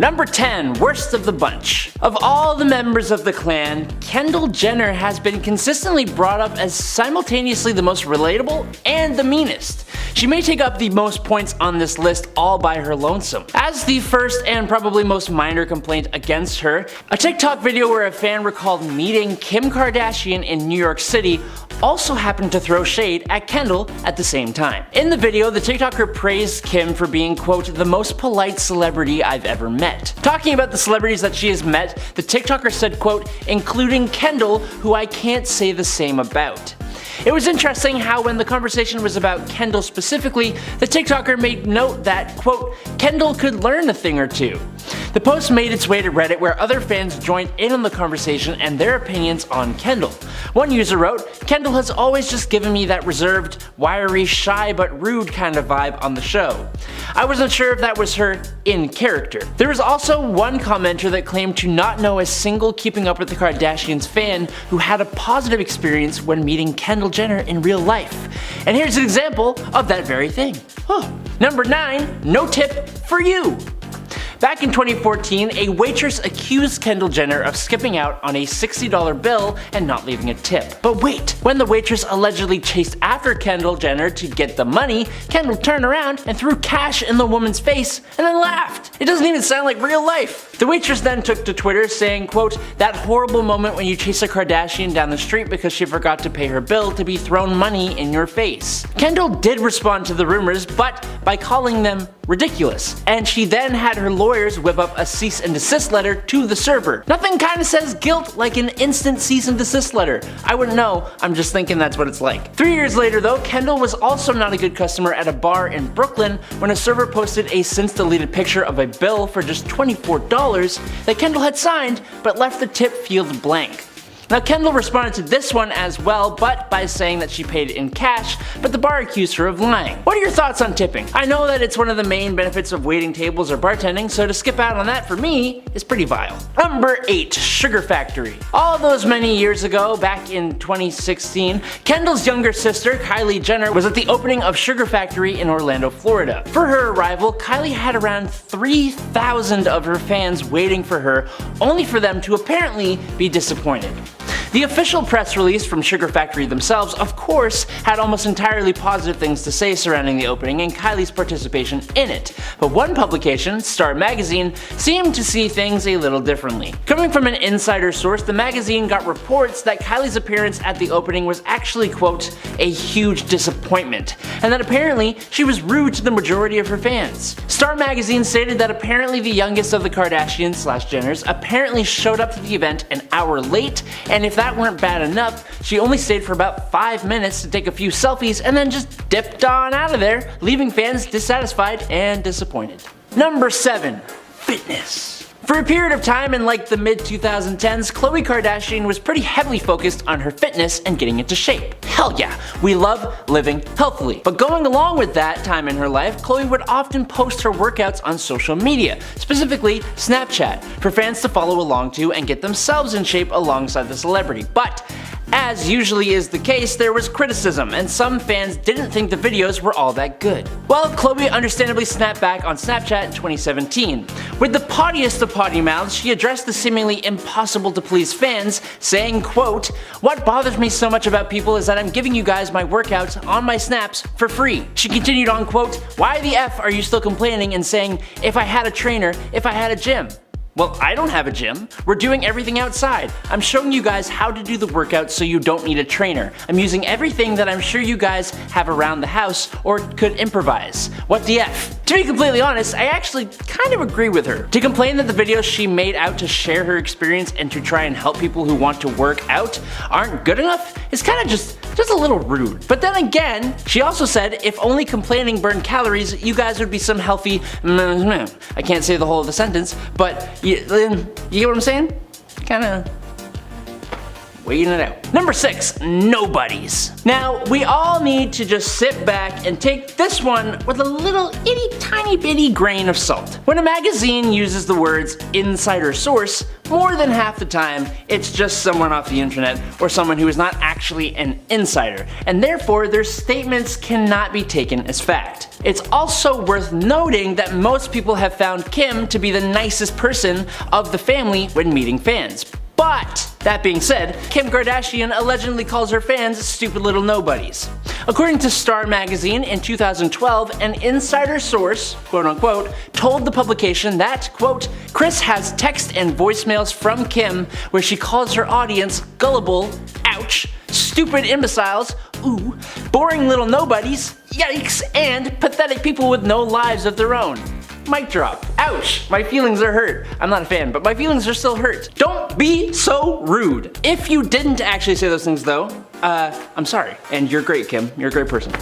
Number 10, worst of the bunch. Of all the members of the clan, Kendall Jenner has been consistently brought up as simultaneously the most relatable and the meanest. She may take up the most points on this list all by her lonesome. As the first and probably most minor complaint against her, a TikTok video where a fan recalled meeting Kim Kardashian in New York City also happened to throw shade at Kendall at the same time. In the video, the TikToker praised Kim for being, quote, the most polite celebrity I've ever met. Talking about the celebrities that she has met, the TikToker said, quote, including Kendall, who I can't say the same about. It was interesting how when the conversation was about Kendall specifically, the TikToker made note that, quote, Kendall could learn a thing or two. The post made its way to Reddit where other fans joined in on the conversation and their opinions on Kendall. One user wrote, Kendall has always just given me that reserved, wiry, shy but rude kind of vibe on the show. I wasn't sure if that was her in character. There was also one commenter that claimed to not know a single Keeping Up with the Kardashians fan who had a positive experience when meeting Kendall Jenner in real life. And here's an example of that very thing. Number 9, no tip for you. Back in 2014, a waitress accused Kendall Jenner of skipping out on a $60 bill and not leaving a tip. But wait, when the waitress allegedly chased after Kendall Jenner to get the money, Kendall turned around and threw cash in the woman's face and then laughed. It doesn't even sound like real life. The waitress then took to Twitter saying, quote, that horrible moment when you chase a Kardashian down the street because she forgot to pay her bill to be thrown money in your face. Kendall did respond to the rumors, but by calling them ridiculous, and she then had her lawyers whip up a cease and desist letter to the server. Nothing kinda says guilt like an instant cease and desist letter. I wouldn't know, I'm just thinking that's what it's like. 3 years later though, Kendall was also not a good customer at a bar in Brooklyn when a server posted a since deleted picture of a bill for just $24 that Kendall had signed but left the tip field blank. Now Kendall responded to this one as well, but by saying that she paid it in cash, but the bar accused her of lying. What are your thoughts on tipping? I know that it's one of the main benefits of waiting tables or bartending, so to skip out on that for me is pretty vile. Number 8, Sugar Factory. All those many years ago, back in 2016, Kendall's younger sister, Kylie Jenner, was at the opening of Sugar Factory in Orlando, Florida. For her arrival, Kylie had around 3,000 of her fans waiting for her, only for them to apparently be disappointed. The official press release from Sugar Factory themselves, of course, had almost entirely positive things to say surrounding the opening and Kylie's participation in it, but one publication, Star Magazine, seemed to see things a little differently. Coming from an insider source, the magazine got reports that Kylie's appearance at the opening was actually, quote, a huge disappointment, and that apparently she was rude to the majority of her fans. Star Magazine stated that apparently the youngest of the Kardashians/Jenners apparently showed up to the event an hour late, and if that weren't bad enough, she only stayed for about 5 minutes to take a few selfies and then just dipped on out of there, leaving fans dissatisfied and disappointed. Number 7, fitness. For a period of time in like the mid-2010s, Khloe Kardashian was pretty heavily focused on her fitness and getting into shape. Hell yeah, we love living healthily. But going along with that time in her life, Khloe would often post her workouts on social media, specifically Snapchat, for fans to follow along to and get themselves in shape alongside the celebrity. But as usually is the case, there was criticism, and some fans didn't think the videos were all that good. Well, Khloe understandably snapped back on Snapchat in 2017. With the pottiest of potty mouths, she addressed the seemingly impossible to please fans, saying, quote, what bothers me so much about people is that I'm giving you guys my workouts on my snaps for free. She continued on, quote, why the F are you still complaining and saying, if I had a trainer, if I had a gym? Well, I don't have a gym. We're doing everything outside. I'm showing you guys how to do the workouts so you don't need a trainer. I'm using everything that I'm sure you guys have around the house or could improvise. What the F? To be completely honest, I actually kind of agree with her. To complain that the videos she made out to share her experience and to try and help people who want to work out aren't good enough is kind of just a little rude. But then again, she also said if only complaining burned calories, you guys would be some healthy I can't say the whole of the sentence, but you get what I'm saying? Kinda waiting it out. Number 6, nobodies. Now, we all need to just sit back and take this one with a little itty tiny bitty grain of salt. When a magazine uses the words insider source, more than half the time, it's just someone off the internet or someone who is not actually an insider, and therefore their statements cannot be taken as fact. It's also worth noting that most people have found Kim to be the nicest person of the family when meeting fans. But, that being said, Kim Kardashian allegedly calls her fans stupid little nobodies. According to Star magazine, in 2012, an insider source, quote unquote, told the publication that, quote, Kris has text and voicemails from Kim where she calls her audience gullible, ouch, stupid imbeciles, ooh, boring little nobodies, yikes, and pathetic people with no lives of their own. Mic drop. Ouch, my feelings are hurt. I'm not a fan, but my feelings are still hurt. Don't be so rude. If you didn't actually say those things though, I'm sorry. And you're great, Kim. You're a great person.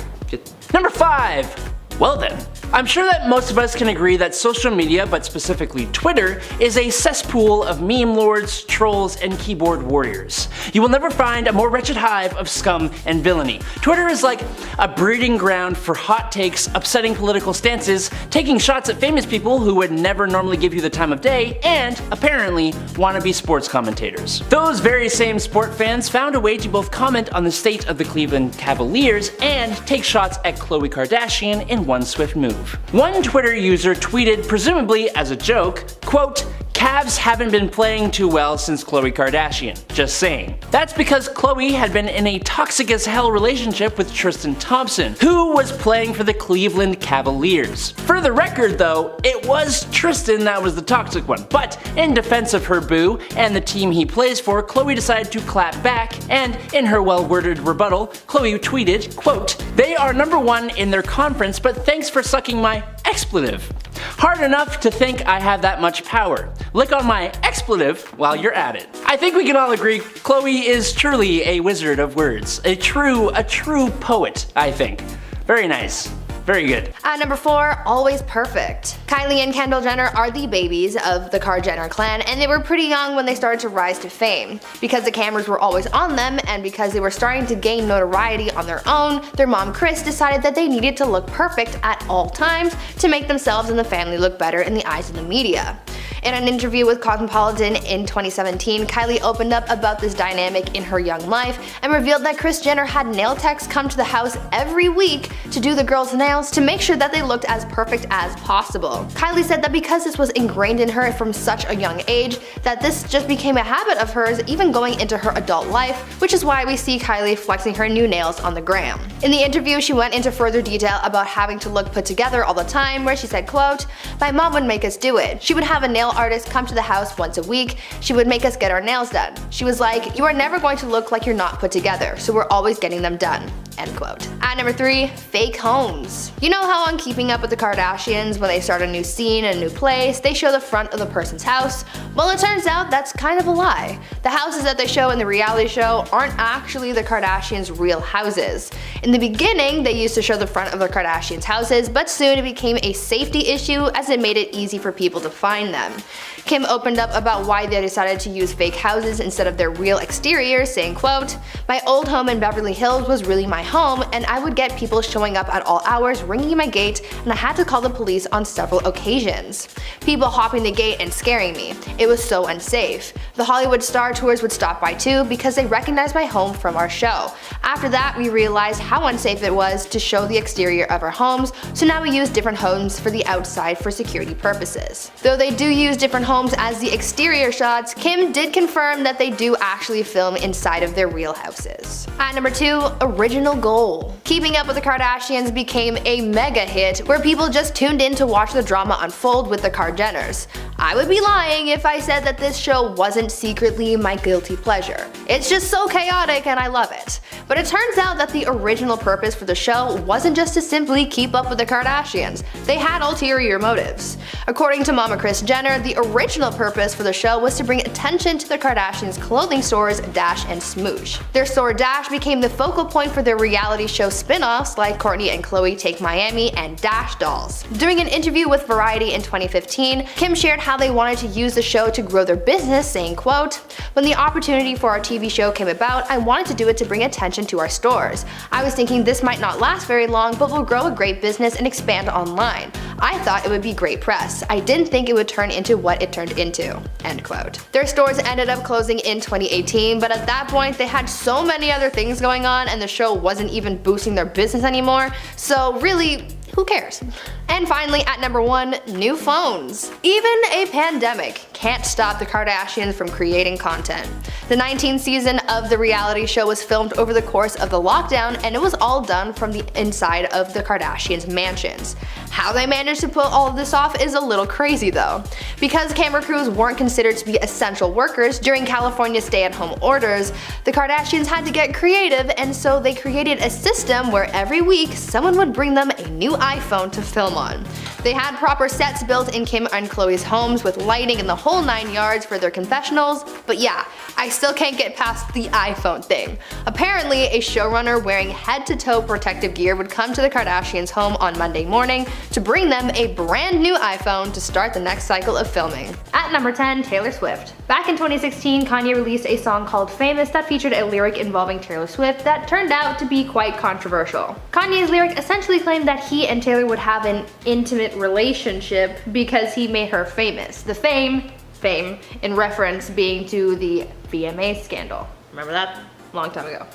Number 5. Well then, I'm sure that most of us can agree that social media, but specifically Twitter, is a cesspool of meme lords, trolls, and keyboard warriors. You will never find a more wretched hive of scum and villainy. Twitter is like a breeding ground for hot takes, upsetting political stances, taking shots at famous people who would never normally give you the time of day, and apparently wannabe sports commentators. Those very same sport fans found a way to both comment on the state of the Cleveland Cavaliers and take shots at Khloe Kardashian in one swift move. One Twitter user tweeted, presumably as a joke, quote, Cavs haven't been playing too well since Khloe Kardashian. Just saying. That's because Khloe had been in a toxic as hell relationship with Tristan Thompson, who was playing for the Cleveland Cavaliers. For the record though, it was Tristan that was the toxic one, but in defense of her boo and the team he plays for, Khloe decided to clap back, and in her well-worded rebuttal, Khloe tweeted, quote, they are #1 in their conference, but thanks for sucking my expletive. Hard enough to think I have that much power. Lick on my expletive while you're at it. I think we can all agree Khloe is truly a wizard of words. A true poet, I think. Very nice. Very good. At number 4, always perfect. Kylie and Kendall Jenner are the babies of the Kardashian Jenner clan, and they were pretty young when they started to rise to fame. Because the cameras were always on them, and because they were starting to gain notoriety on their own, their mom Kris decided that they needed to look perfect at all times to make themselves and the family look better in the eyes of the media. In an interview with Cosmopolitan in 2017, Kylie opened up about this dynamic in her young life and revealed that Kris Jenner had nail techs come to the house every week to do the girls' nails to make sure that they looked as perfect as possible. Kylie said that because this was ingrained in her from such a young age, that this just became a habit of hers even going into her adult life, which is why we see Kylie flexing her new nails on the gram. In the interview, she went into further detail about having to look put together all the time, where she said, quote, my mom would make us do it. She would have a nail artist come to the house once a week. She would make us get our nails done. She was like, you are never going to look like you're not put together, so we're always getting them done. End quote. At number 3, fake homes. You know how on Keeping Up with the Kardashians, when they start a new scene in a new place, they show the front of the person's house? Well, it turns out that's kind of a lie. The houses that they show in the reality show aren't actually the Kardashians' real houses. In the beginning, they used to show the front of the Kardashians' houses, but soon it became a safety issue as it made it easy for people to find them. Kim opened up about why they decided to use fake houses instead of their real exteriors, saying, quote, my old home in Beverly Hills was really my home, and I would get people showing up at all hours ringing my gate, and I had to call the police on several occasions. People hopping the gate and scaring me. It was so unsafe. The Hollywood star tours would stop by too because they recognized my home from our show. After that, we realized how unsafe it was to show the exterior of our homes, so now we use different homes for the outside for security purposes. Though they do use different homes as the exterior shots, Kim did confirm that they do actually film inside of their real houses. At number 2, original goal. Keeping Up with the Kardashians became a mega hit where people just tuned in to watch the drama unfold with the Kardashians. I would be lying if I said that this show wasn't secretly my guilty pleasure. It's just so chaotic and I love it. But it turns out that the original purpose for the show wasn't just to simply keep up with the Kardashians. They had ulterior motives. According to Mama Kris Jenner, Jenner, the original purpose for the show was to bring attention to the Kardashians' clothing stores Dash and Smoosh. Their store Dash became the focal point for their reality show spin-offs like Kourtney and Khloe Take Miami and Dash Dolls. During an interview with Variety in 2015, Kim shared how they wanted to use the show to grow their business, saying, quote, "When the opportunity for our TV show came about, I wanted to do it to bring attention to our stores. I was thinking this might not last very long, but will grow a great business and expand online. I thought it would be great press. I didn't think it would turn into what it turned into." End quote. Their stores ended up closing in 2018, but at that point they had so many other things going on and the show wasn't even boosting their business anymore, so really, who cares? And finally, at number 1, new phones. Even a pandemic can't stop the Kardashians from creating content. The 19th season of the reality show was filmed over the course of the lockdown, and it was all done from the inside of the Kardashians' mansions. How they managed to pull all of this off is a little crazy though. Because camera crews weren't considered to be essential workers during California's stay-at-home orders, the Kardashians had to get creative, and so they created a system where every week someone would bring them a new iPhone to film on. They had proper sets built in Kim and Khloe's homes with lighting and the whole 9 yards for their confessionals, but yeah, I still can't get past the iPhone thing. Apparently, a showrunner wearing head-to-toe protective gear would come to the Kardashians' home on Monday morning to bring them a brand new iPhone to start the next cycle of filming. At number 10, Taylor Swift. Back in 2016, Kanye released a song called Famous that featured a lyric involving Taylor Swift that turned out to be quite controversial. Kanye's lyric essentially claimed that he and Taylor would have an intimate relationship because he made her famous. The fame in reference being to the VMA scandal. Remember that? Long time ago.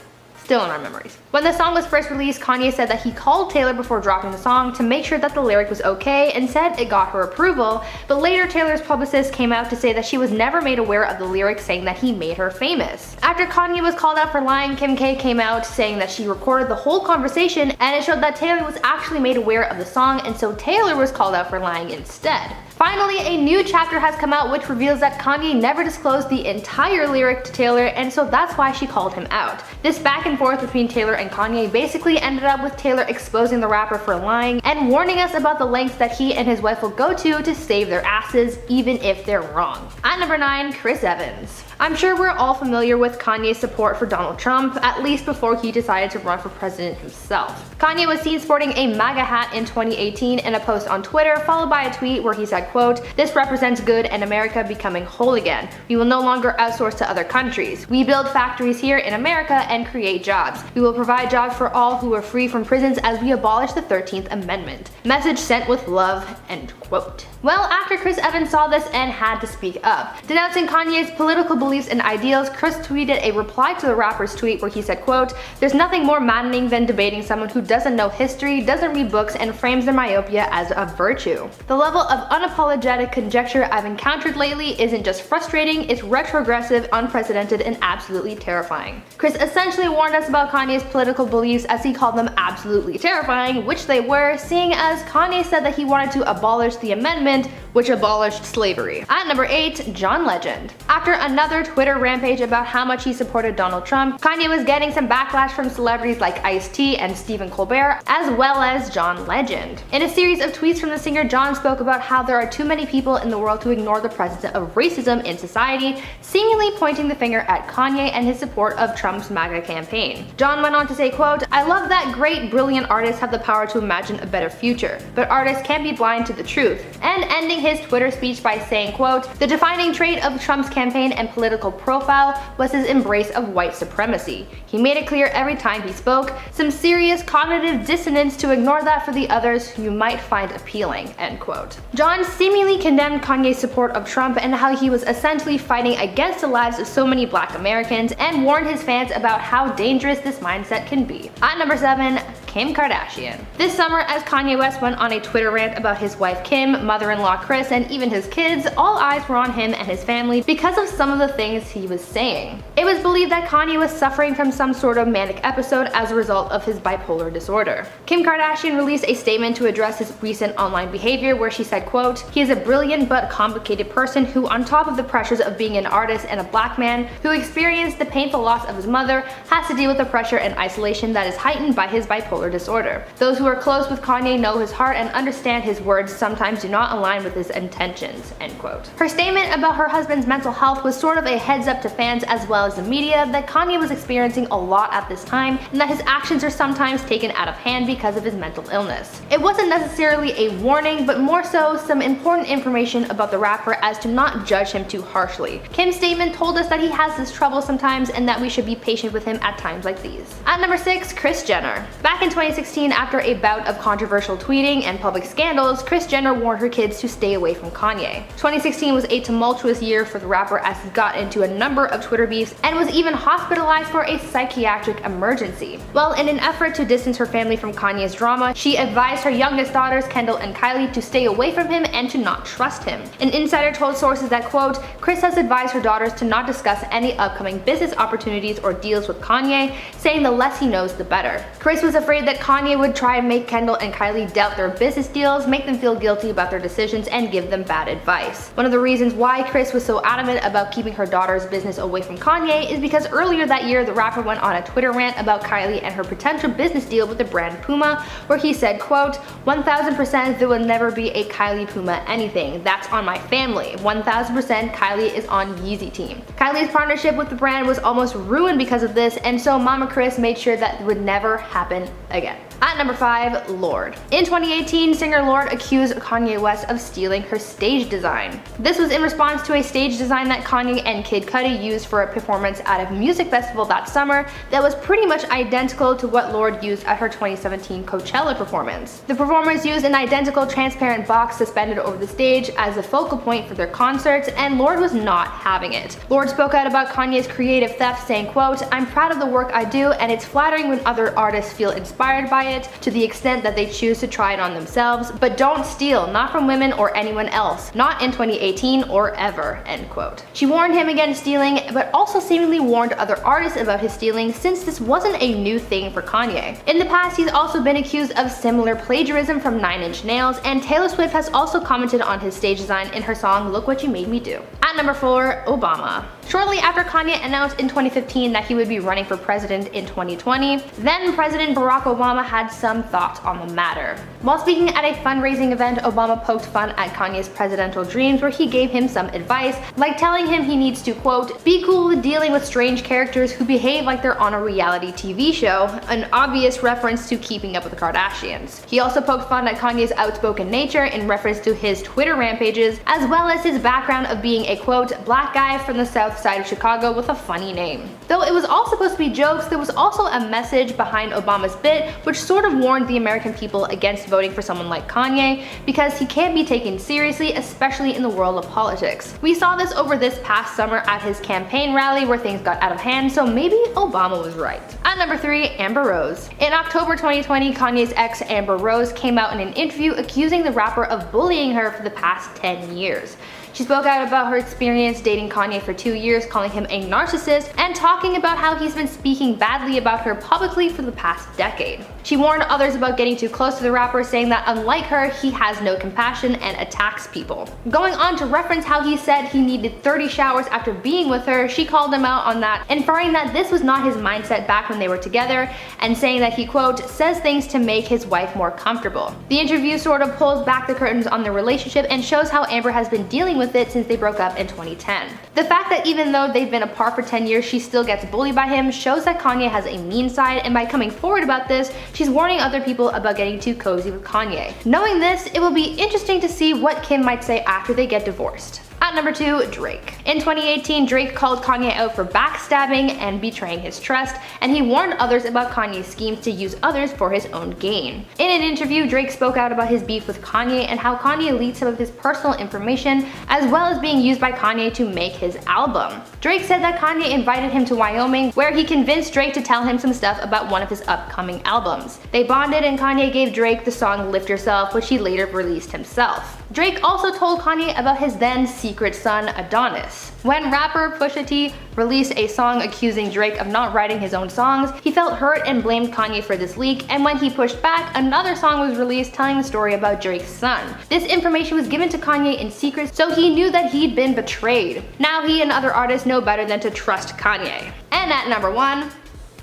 Still in our memories. When the song was first released, Kanye said that he called Taylor before dropping the song to make sure that the lyric was okay and said it got her approval, but later Taylor's publicist came out to say that she was never made aware of the lyric saying that he made her famous. After Kanye was called out for lying, Kim K came out saying that she recorded the whole conversation and it showed that Taylor was actually made aware of the song, and so Taylor was called out for lying instead. Finally, a new chapter has come out which reveals that Kanye never disclosed the entire lyric to Taylor, and so that's why she called him out. This back and forth between Taylor and Kanye basically ended up with Taylor exposing the rapper for lying and warning us about the lengths that he and his wife will go to save their asses, even if they're wrong. At number 9, Chris Evans. I'm sure we're all familiar with Kanye's support for Donald Trump, at least before he decided to run for president himself. Kanye was seen sporting a MAGA hat in 2018 in a post on Twitter, followed by a tweet where he said, quote, "This represents good and America becoming whole again. We will no longer outsource to other countries. We build factories here in America and create jobs. We will provide jobs for all who are free from prisons as we abolish the 13th Amendment. Message sent with love," end quote. Well, after Chris Evans saw this and had to speak up. Denouncing Kanye's political beliefs and ideals, Chris tweeted a reply to the rapper's tweet where he said, quote, "There's nothing more maddening than debating someone who doesn't know history, doesn't read books, and frames their myopia as a virtue. The level of unapologetic conjecture I've encountered lately isn't just frustrating, it's retrogressive, unprecedented, and absolutely terrifying." Chris essentially warned us about Kanye's political beliefs as he called them absolutely terrifying, which they were, seeing as Kanye said that he wanted to abolish the amendment, which abolished slavery. At number 8, John Legend. After another Twitter rampage about how much he supported Donald Trump, Kanye was getting some backlash from celebrities like Ice-T and Stephen Colbert, as well as John Legend. In a series of tweets from the singer, John spoke about how there are too many people in the world who ignore the presence of racism in society, seemingly pointing the finger at Kanye and his support of Trump's MAGA campaign. John went on to say, quote, "I love that great, brilliant artists have the power to imagine a better future, but artists can't be blind to the truth," and ending his Twitter speech by saying, quote, "The defining trait of Trump's campaign and political profile was his embrace of white supremacy. He made it clear every time he spoke, some serious cognitive dissonance to ignore that for the others who you might find appealing," end quote. John seemingly condemned Kanye's support of Trump and how he was essentially fighting against the lives of so many Black Americans, and warned his fans about how dangerous this mindset can be. At number 7, Kim Kardashian. This summer, as Kanye West went on a Twitter rant about his wife Kim, mother-in-law Kris, and even his kids, all eyes were on him and his family because of some of the things he was saying. It was believed that Kanye was suffering from some sort of manic episode as a result of his bipolar disorder. Kim Kardashian released a statement to address his recent online behavior where she said, quote, "He is a brilliant but complicated person who, on top of the pressures of being an artist and a Black man who experienced the painful loss of his mother, has to deal with the pressure and isolation that is heightened by his bipolar bipolar disorder. Those who are close with Kanye know his heart and understand his words sometimes do not align with his intentions, end quote. Her statement about her husband's mental health was sort of a heads up to fans as well as the media that Kanye was experiencing a lot at this time and that his actions are sometimes taken out of hand because of his mental illness. It wasn't necessarily a warning, but more so some important information about the rapper as to not judge him too harshly. Kim's statement told us that he has this trouble sometimes and that we should be patient with him at times like these. At number 6, Kris Jenner. Back in 2016, after a bout of controversial tweeting and public scandals, Kris Jenner warned her kids to stay away from Kanye. 2016 was a tumultuous year for the rapper as he got into a number of Twitter beefs and was even hospitalized for a psychiatric emergency. Well, in an effort to distance her family from Kanye's drama, she advised her youngest daughters, Kendall and Kylie, to stay away from him and to not trust him. An insider told sources that, quote, Kris has advised her daughters to not discuss any upcoming business opportunities or deals with Kanye, saying the less he knows the better. Kris was afraid that Kanye would try and make Kendall and Kylie doubt their business deals, make them feel guilty about their decisions, and give them bad advice. One of the reasons why Kris was so adamant about keeping her daughter's business away from Kanye is because earlier that year the rapper went on a Twitter rant about Kylie and her potential business deal with the brand Puma, where he said, quote, 1000% there will never be a Kylie Puma anything. That's on my family. 1000% Kylie is on Yeezy team. Kylie's partnership with the brand was almost ruined because of this, and so Mama Kris made sure that would never happen again. At number 5, Lorde. In 2018, singer Lorde accused Kanye West of stealing her stage design. This was in response to a stage design that Kanye and Kid Cudi used for a performance at a music festival that summer that was pretty much identical to what Lorde used at her 2017 Coachella performance. The performers used an identical transparent box suspended over the stage as a focal point for their concerts, and Lorde was not having it. Lorde spoke out about Kanye's creative theft, saying, quote, I'm proud of the work I do, and it's flattering when other artists feel inspired by it to the extent that they choose to try it on themselves, but don't steal, not from women or anyone else, not in 2018 or ever, end quote. She warned him against stealing, but also seemingly warned other artists about his stealing since this wasn't a new thing for Kanye. In the past, he's also been accused of similar plagiarism from 9 Inch Nails, and Taylor Swift has also commented on his stage design in her song Look What You Made Me Do. At number 4, Obama. Shortly after Kanye announced in 2015 that he would be running for president in 2020, then President Barack Obama had some thoughts on the matter. While speaking at a fundraising event, Obama poked fun at Kanye's presidential dreams, where he gave him some advice, like telling him he needs to, quote, be cool with dealing with strange characters who behave like they're on a reality TV show, an obvious reference to Keeping Up with the Kardashians. He also poked fun at Kanye's outspoken nature in reference to his Twitter rampages, as well as his background of being a, quote, black guy from the south side of Chicago with a funny name. Though it was all supposed to be jokes, there was also a message behind Obama's bit which sort of warned the American people against voting for someone like Kanye because he can't be taken seriously, especially in the world of politics. We saw this over this past summer at his campaign rally where things got out of hand, so maybe Obama was right. At number 3, Amber Rose. In October 2020, Kanye's ex Amber Rose came out in an interview accusing the rapper of bullying her for the past 10 years. She spoke out about her experience dating Kanye for 2 years, calling him a narcissist, and talking about how he's been speaking badly about her publicly for the past decade. She warned others about getting too close to the rapper, saying that unlike her, he has no compassion and attacks people. Going on to reference how he said he needed 30 showers after being with her, she called him out on that, inferring that this was not his mindset back when they were together, and saying that he, quote, says things to make his wife more comfortable. The interview sort of pulls back the curtains on their relationship and shows how Amber has been dealing with it since they broke up in 2010. The fact that even though they've been apart for 10 years, she still gets bullied by him shows that Kanye has a mean side, and by coming forward about this, she's warning other people about getting too cozy with Kanye. Knowing this, it will be interesting to see what Kim might say after they get divorced. At number 2, Drake. In 2018, Drake called Kanye out for backstabbing and betraying his trust, and he warned others about Kanye's schemes to use others for his own gain. In an interview, Drake spoke out about his beef with Kanye and how Kanye leaked some of his personal information, as well as being used by Kanye to make his album. Drake said that Kanye invited him to Wyoming, where he convinced Drake to tell him some stuff about one of his upcoming albums. They bonded, and Kanye gave Drake the song Lift Yourself, which he later released himself. Drake also told Kanye about his then secret son, Adonis. When rapper Pusha T released a song accusing Drake of not writing his own songs, he felt hurt and blamed Kanye for this leak, and when he pushed back, another song was released telling the story about Drake's son. This information was given to Kanye in secret, so he knew that he'd been betrayed. Now he and other artists know better than to trust Kanye. And at number 1,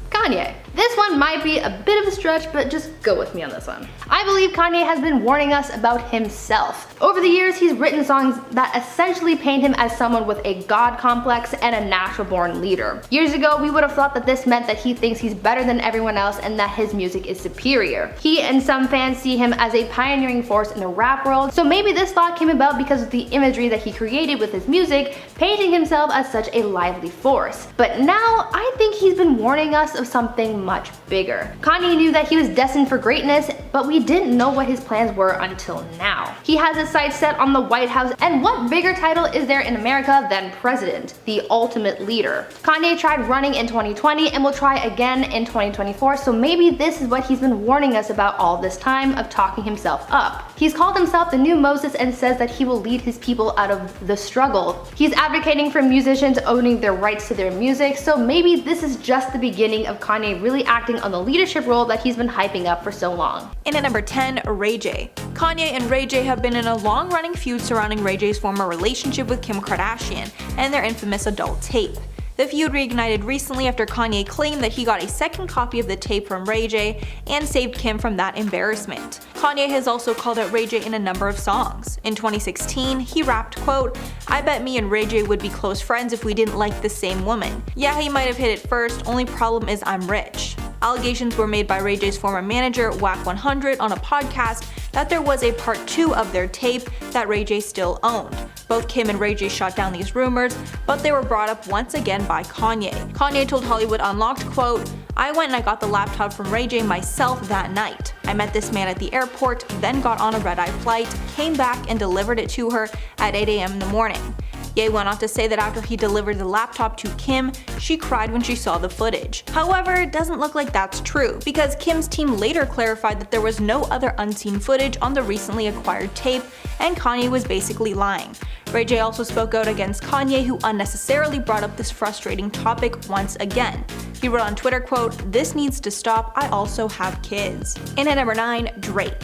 Kanye. This one might be a bit of a stretch, but just go with me on this one. I believe Kanye has been warning us about himself. Over the years, he's written songs that essentially paint him as someone with a god complex and a natural born leader. Years ago, we would have thought that this meant that he thinks he's better than everyone else and that his music is superior. He and some fans see him as a pioneering force in the rap world, so maybe this thought came about because of the imagery that he created with his music, painting himself as such a lively force. But now, I think he's been warning us of something much bigger. Kanye knew that he was destined for greatness, but we didn't know what his plans were until now. He has his sights set on the White House, and what bigger title is there in America than president, the ultimate leader? Kanye tried running in 2020 and will try again in 2024, so maybe this is what he's been warning us about all this time of talking himself up. He's called himself the new Moses and says that he will lead his people out of the struggle. He's advocating for musicians owning their rights to their music, so maybe this is just the beginning of Kanye really acting on the leadership role that he's been hyping up for so long. In at number 10, Ray J. Kanye and Ray J have been in a long-running feud surrounding Ray J's former relationship with Kim Kardashian and their infamous adult tape. The feud reignited recently after Kanye claimed that he got a second copy of the tape from Ray J and saved Kim from that embarrassment. Kanye has also called out Ray J in a number of songs. In 2016, he rapped, quote, "I bet me and Ray J would be close friends if we didn't like the same woman. Yeah, he might have hit it first, only problem is I'm rich." Allegations were made by Ray J's former manager, Wack 100, on a podcast that there was a part 2 of their tape that Ray J still owned. Both Kim and Ray J shot down these rumors, but they were brought up once again by Kanye. Kanye told Hollywood Unlocked, quote, "I went and I got the laptop from Ray J myself that night. I met this man at the airport, then got on a red-eye flight, came back and delivered it to her at 8 a.m. in the morning." Ye went on to say that after he delivered the laptop to Kim, she cried when she saw the footage. However, it doesn't look like that's true, because Kim's team later clarified that there was no other unseen footage on the recently acquired tape, and Kanye was basically lying. Ray J also spoke out against Kanye, who unnecessarily brought up this frustrating topic once again. He wrote on Twitter, quote, "This needs to stop, I also have kids." In at number 9, Drake.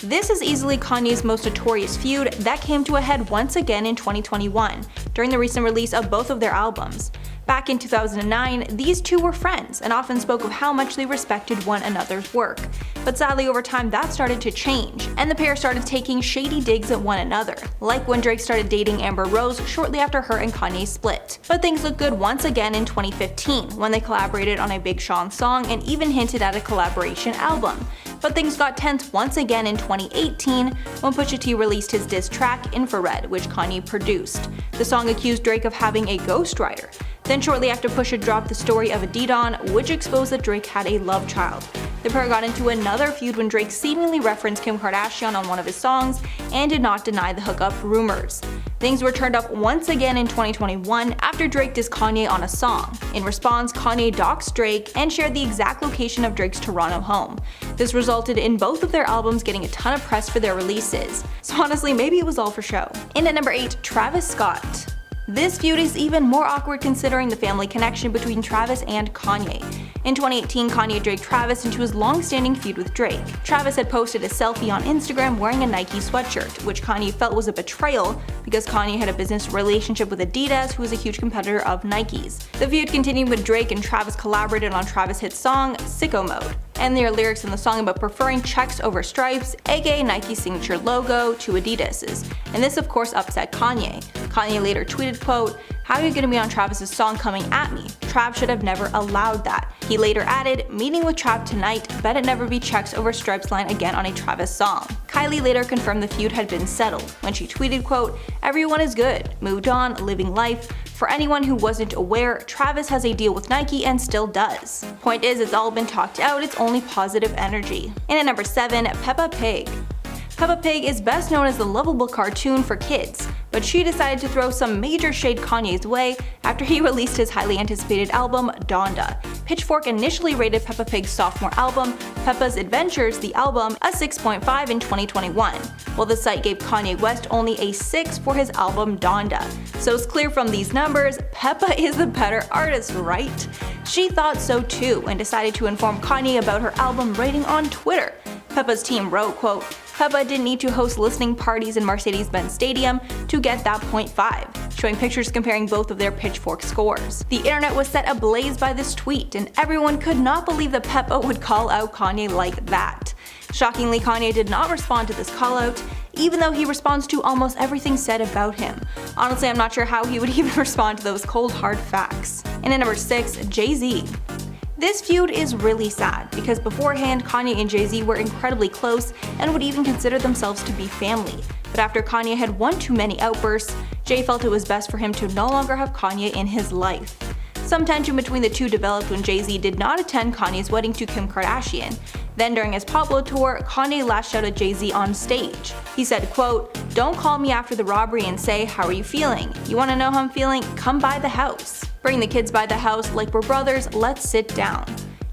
This is easily Kanye's most notorious feud that came to a head once again in 2021, during the recent release of both of their albums. Back in 2009, these two were friends and often spoke of how much they respected one another's work. But sadly, over time that started to change, and the pair started taking shady digs at one another, like when Drake started dating Amber Rose shortly after her and Kanye split. But things looked good once again in 2015, when they collaborated on a Big Sean song and even hinted at a collaboration album. But things got tense once again in 2018 when Pusha T released his diss track Infrared, which Kanye produced. The song accused Drake of having a ghostwriter. Then shortly after, Pusha dropped the story of Adidon, which exposed that Drake had a love child. The pair got into another feud when Drake seemingly referenced Kim Kardashian on one of his songs and did not deny the hookup rumors. Things were turned up once again in 2021 after Drake dissed Kanye on a song. In response, Kanye doxed Drake and shared the exact location of Drake's Toronto home. This resulted in both of their albums getting a ton of press for their releases. So honestly, maybe it was all for show. In at number 8, Travis Scott. This feud is even more awkward considering the family connection between Travis and Kanye. In 2018, Kanye dragged Travis into his long-standing feud with Drake. Travis had posted a selfie on Instagram wearing a Nike sweatshirt, which Kanye felt was a betrayal because Kanye had a business relationship with Adidas, who is a huge competitor of Nike's. The feud continued when Drake and Travis collaborated on Travis' hit song, Sicko Mode, and their lyrics in the song about preferring checks over stripes, aka Nike's signature logo, to Adidas's. And this of course upset Kanye. Kanye later tweeted, quote, "How are you gonna be on Travis' song coming at me? Trav should have never allowed that." He later added, "Meeting with Trav tonight, bet it never be checks over stripes line again on a Travis song." Kylie later confirmed the feud had been settled when she tweeted, quote, "Everyone is good, moved on, living life. For anyone who wasn't aware, Travis has a deal with Nike and still does. Point is, it's all been talked out, it's only positive energy." And at number 7, Peppa Pig. Peppa Pig is best known as the lovable cartoon for kids, but she decided to throw some major shade Kanye's way after he released his highly anticipated album, Donda. Pitchfork initially rated Peppa Pig's sophomore album, Peppa's Adventures, the album, a 6.5 in 2021, while the site gave Kanye West only a 6 for his album Donda. So it's clear from these numbers, Peppa is the better artist, right? She thought so too and decided to inform Kanye about her album rating on Twitter. Peppa's team wrote, quote, "Peppa didn't need to host listening parties in Mercedes-Benz Stadium to get that .5. showing pictures comparing both of their pitchfork scores. The internet was set ablaze by this tweet, and everyone could not believe that Peppa would call out Kanye like that. Shockingly, Kanye did not respond to this call out, even though he responds to almost everything said about him. Honestly, I'm not sure how he would even respond to those cold hard facts. And at number 6, Jay-Z. This feud is really sad because beforehand Kanye and Jay-Z were incredibly close and would even consider themselves to be family. But after Kanye had one too many outbursts, Jay felt it was best for him to no longer have Kanye in his life. Some tension between the two developed when Jay-Z did not attend Kanye's wedding to Kim Kardashian. Then during his Pablo tour, Kanye lashed out at Jay-Z on stage. He said, quote, "Don't call me after the robbery and say, how are you feeling? You wanna know how I'm feeling? Come by the house. Bring the kids by the house like we're brothers, let's sit down."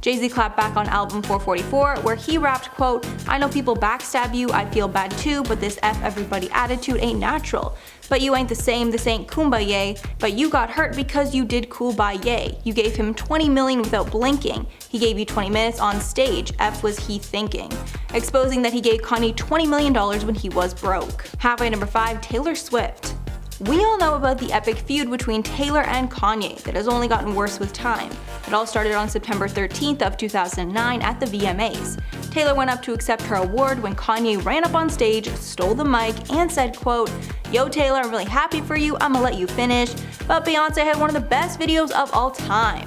Jay-Z clapped back on album 444, where he rapped, quote, "I know people backstab you, I feel bad too, but this F everybody attitude ain't natural. But you ain't the same, this ain't kumbaya, but you got hurt because you did kumbaya. You gave him 20 million without blinking. He gave you 20 minutes on stage, F was he thinking." Exposing that he gave Kanye $20 million when he was broke. Halfway number 5, Taylor Swift. We all know about the epic feud between Taylor and Kanye that has only gotten worse with time. It all started on September 13th of 2009 at the VMAs. Taylor went up to accept her award when Kanye ran up on stage, stole the mic, and said, quote, "Yo Taylor, I'm really happy for you, I'ma let you finish, but Beyonce had one of the best videos of all time."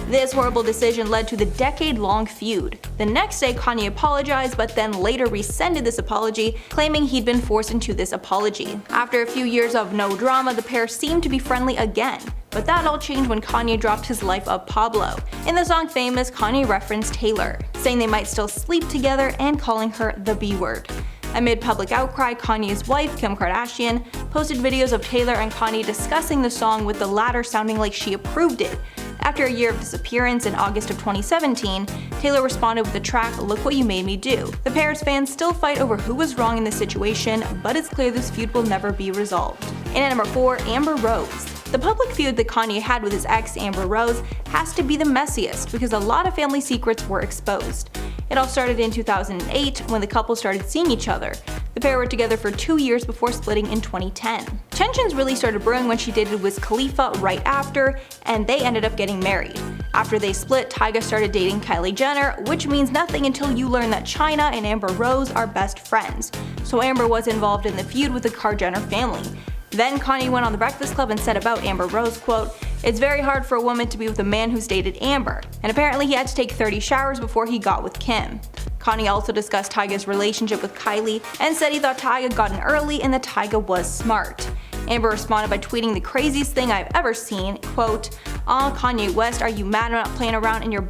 This horrible decision led to the decade-long feud. The next day, Kanye apologized, but then later rescinded this apology, claiming he'd been forced into this apology. After a few years of no drama, the pair seemed to be friendly again. But that all changed when Kanye dropped his Life of Pablo. In the song Famous, Kanye referenced Taylor, saying they might still sleep together and calling her the B word. Amid public outcry, Kanye's wife, Kim Kardashian, posted videos of Taylor and Kanye discussing the song, with the latter sounding like she approved it. After a year of disappearance in August of 2017, Taylor responded with the track Look What You Made Me Do. The pair's fans still fight over who was wrong in this situation, but it's clear this feud will never be resolved. And at number 4, Amber Rose. The public feud that Kanye had with his ex Amber Rose has to be the messiest because a lot of family secrets were exposed. It all started in 2008 when the couple started seeing each other. The pair were together for 2 years before splitting in 2010. Tensions really started brewing when she dated Wiz Khalifa right after, and they ended up getting married. After they split, Tyga started dating Kylie Jenner, which means nothing until you learn that China and Amber Rose are best friends. So Amber was involved in the feud with the Kris Jenner family. Then Kanye went on The Breakfast Club and said about Amber Rose, quote, "It's very hard for a woman to be with a man who's dated Amber," and apparently he had to take 30 showers before he got with Kim. Kanye also discussed Tyga's relationship with Kylie and said he thought Tyga got in early and that Tyga was smart. Amber responded by tweeting the craziest thing I've ever seen, quote, "Aw, Kanye West, are you mad I'm not playing around in your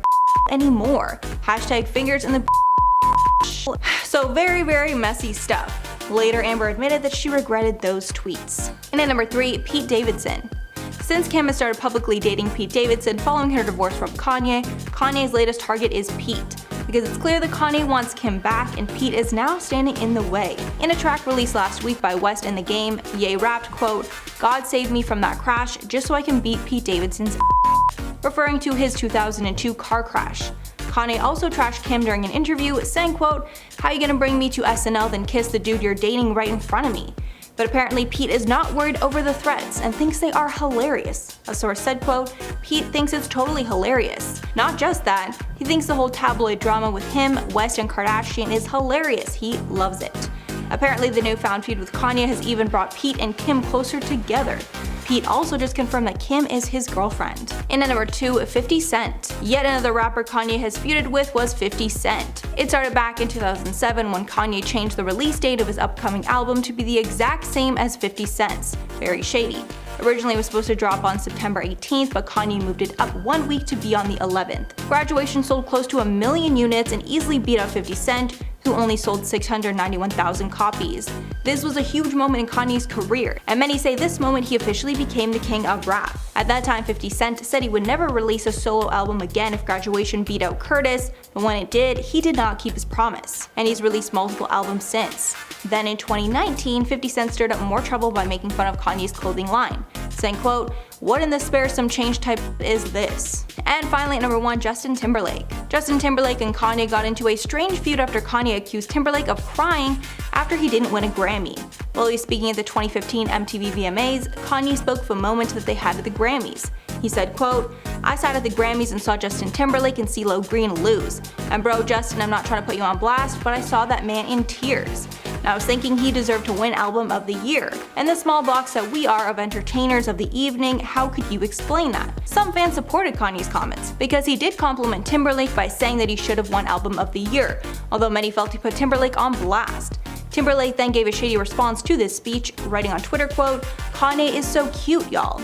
anymore? Hashtag fingers in the." So very messy stuff. Later, Amber admitted that she regretted those tweets. And at number 3, Pete Davidson. Since Kim has started publicly dating Pete Davidson following her divorce from Kanye, Kanye's latest target is Pete. Because it's clear that Kanye wants Kim back and Pete is now standing in the way. In a track released last week by West and The Game, Ye rapped, quote, "God save me from that crash just so I can beat Pete Davidson's," referring to his 2002 car crash. Kanye also trashed Kim during an interview, saying, quote, "How you gonna bring me to SNL then kiss the dude you're dating right in front of me?" But apparently Pete is not worried over the threats and thinks they are hilarious. A source said, quote, "Pete thinks it's totally hilarious. Not just that, he thinks the whole tabloid drama with him, West, and Kardashian is hilarious. He loves it." Apparently the newfound feud with Kanye has even brought Pete and Kim closer together. Pete also just confirmed that Kim is his girlfriend. And at number 2, 50 Cent. Yet another rapper Kanye has feuded with was 50 Cent. It started back in 2007 when Kanye changed the release date of his upcoming album to be the exact same as 50 Cent's, Very Shady. Originally it was supposed to drop on September 18th, but Kanye moved it up 1 week to be on the 11th. Graduation sold close to 1 million units and easily beat out 50 Cent, who only sold 691,000 copies. This was a huge moment in Kanye's career, and many say this moment he officially became the king of rap. At that time, 50 Cent said he would never release a solo album again if Graduation beat out Curtis, but when it did, he did not keep his promise, and he's released multiple albums since. Then in 2019, 50 Cent stirred up more trouble by making fun of Kanye's clothing line, saying, quote, "What in the spare some change type is this?" And finally at number 1, Justin Timberlake. Justin Timberlake and Kanye got into a strange feud after Kanye accused Timberlake of crying after he didn't win a Grammy. While he was speaking at the 2015 MTV VMAs, Kanye spoke of a moment that they had at the Grammys. He said, quote, "I sat at the Grammys and saw Justin Timberlake and CeeLo Green lose. And bro, Justin, I'm not trying to put you on blast, but I saw that man in tears. And I was thinking he deserved to win Album of the Year. In the small box that we are of entertainers of the evening, how could you explain that?" Some fans supported Kanye's comments, because he did compliment Timberlake by saying that he should have won Album of the Year, although many felt he put Timberlake on blast. Timberlake then gave a shady response to this speech, writing on Twitter, quote, "Kanye is so cute, y'all."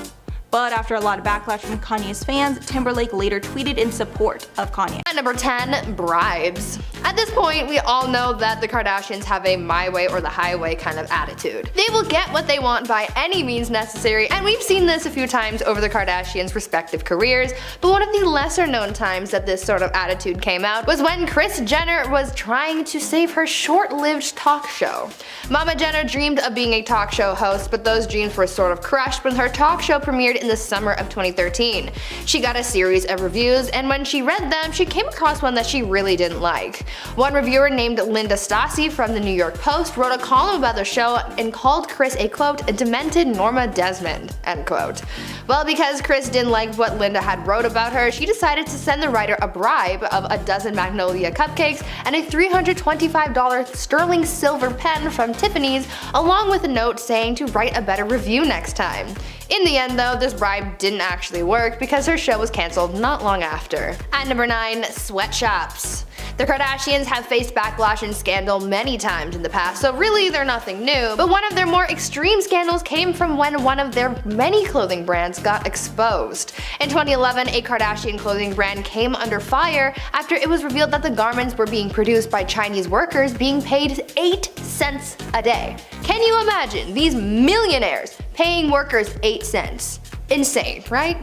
But after a lot of backlash from Kanye's fans, Timberlake later tweeted in support of Kanye. At number 10, bribes. At this point, we all know that the Kardashians have a my way or the highway kind of attitude. They will get what they want by any means necessary, and we've seen this a few times over the Kardashians' respective careers, but one of the lesser known times that this sort of attitude came out was when Kris Jenner was trying to save her short-lived talk show. Mama Jenner dreamed of being a talk show host, but those dreams were sort of crushed when her talk show premiered in the summer of 2013. She got a series of reviews, and when she read them, she came across one that she really didn't like. One reviewer named Linda Stassi from the New York Post wrote a column about the show and called Kris a quote, "a demented Norma Desmond," end quote. Well, because Kris didn't like what Linda had wrote about her, she decided to send the writer a bribe of a dozen Magnolia cupcakes and a $325 sterling silver pen from Tiffany's, along with a note saying to write a better review next time. In the end though, this bribe didn't actually work because her show was cancelled not long after. At number 9, sweatshops. The Kardashians have faced backlash and scandal many times in the past, so really they're nothing new, but one of their more extreme scandals came from when one of their many clothing brands got exposed. In 2011, a Kardashian clothing brand came under fire after it was revealed that the garments were being produced by Chinese workers being paid 8 cents a day. Can you imagine these millionaires paying workers 8 cents? Insane, right?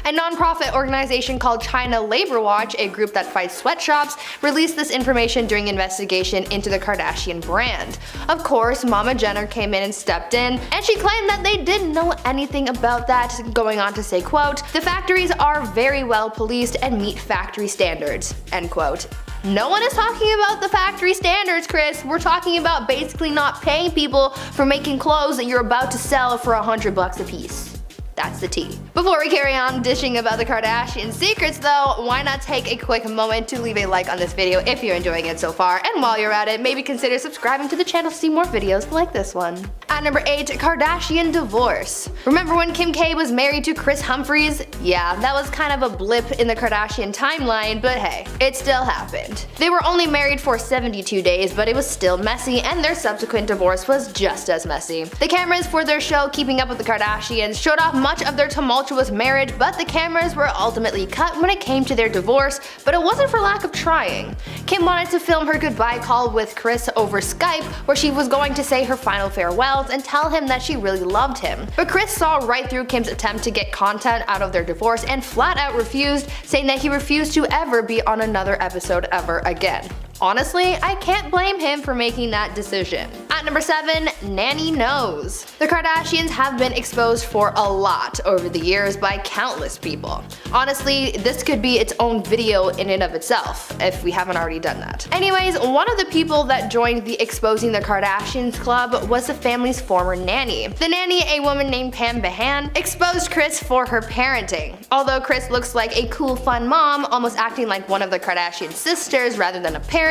A non-profit organization called China Labor Watch, a group that fights sweatshops, released this information during investigation into the Kardashian brand. Of course, Mama Jenner came in and stepped in, and she claimed that they didn't know anything about that, going on to say, quote, "The factories are very well policed and meet factory standards," end quote. No one is talking about the factory standards, Kris. We're talking about basically not paying people for making clothes that you're about to sell for $100 a piece. That's the tea. Before we carry on dishing about the Kardashian secrets though, why not take a quick moment to leave a like on this video if you're enjoying it so far, and while you're at it, maybe consider subscribing to the channel to see more videos like this one. At number 8, Kardashian divorce. Remember when Kim K was married to Kris Humphries? Yeah, that was kind of a blip in the Kardashian timeline, but hey, it still happened. They were only married for 72 days, but it was still messy, and their subsequent divorce was just as messy. The cameras for their show Keeping Up with the Kardashians showed off much of their tumultuous marriage, but the cameras were ultimately cut when it came to their divorce, but it wasn't for lack of trying. Kim wanted to film her goodbye call with Kris over Skype, where she was going to say her final farewells and tell him that she really loved him. But Kris saw right through Kim's attempt to get content out of their divorce and flat out refused, saying that he refused to ever be on another episode ever again. Honestly, I can't blame him for making that decision. At number 7, Nanny knows. The Kardashians have been exposed for a lot over the years by countless people. Honestly, this could be its own video in and of itself, if we haven't already done that. Anyways, one of the people that joined the Exposing the Kardashians club was the family's former nanny. The nanny, a woman named Pam Behan, exposed Kris for her parenting. Although Kris looks like a cool, fun mom, almost acting like one of the Kardashian sisters rather than a parent,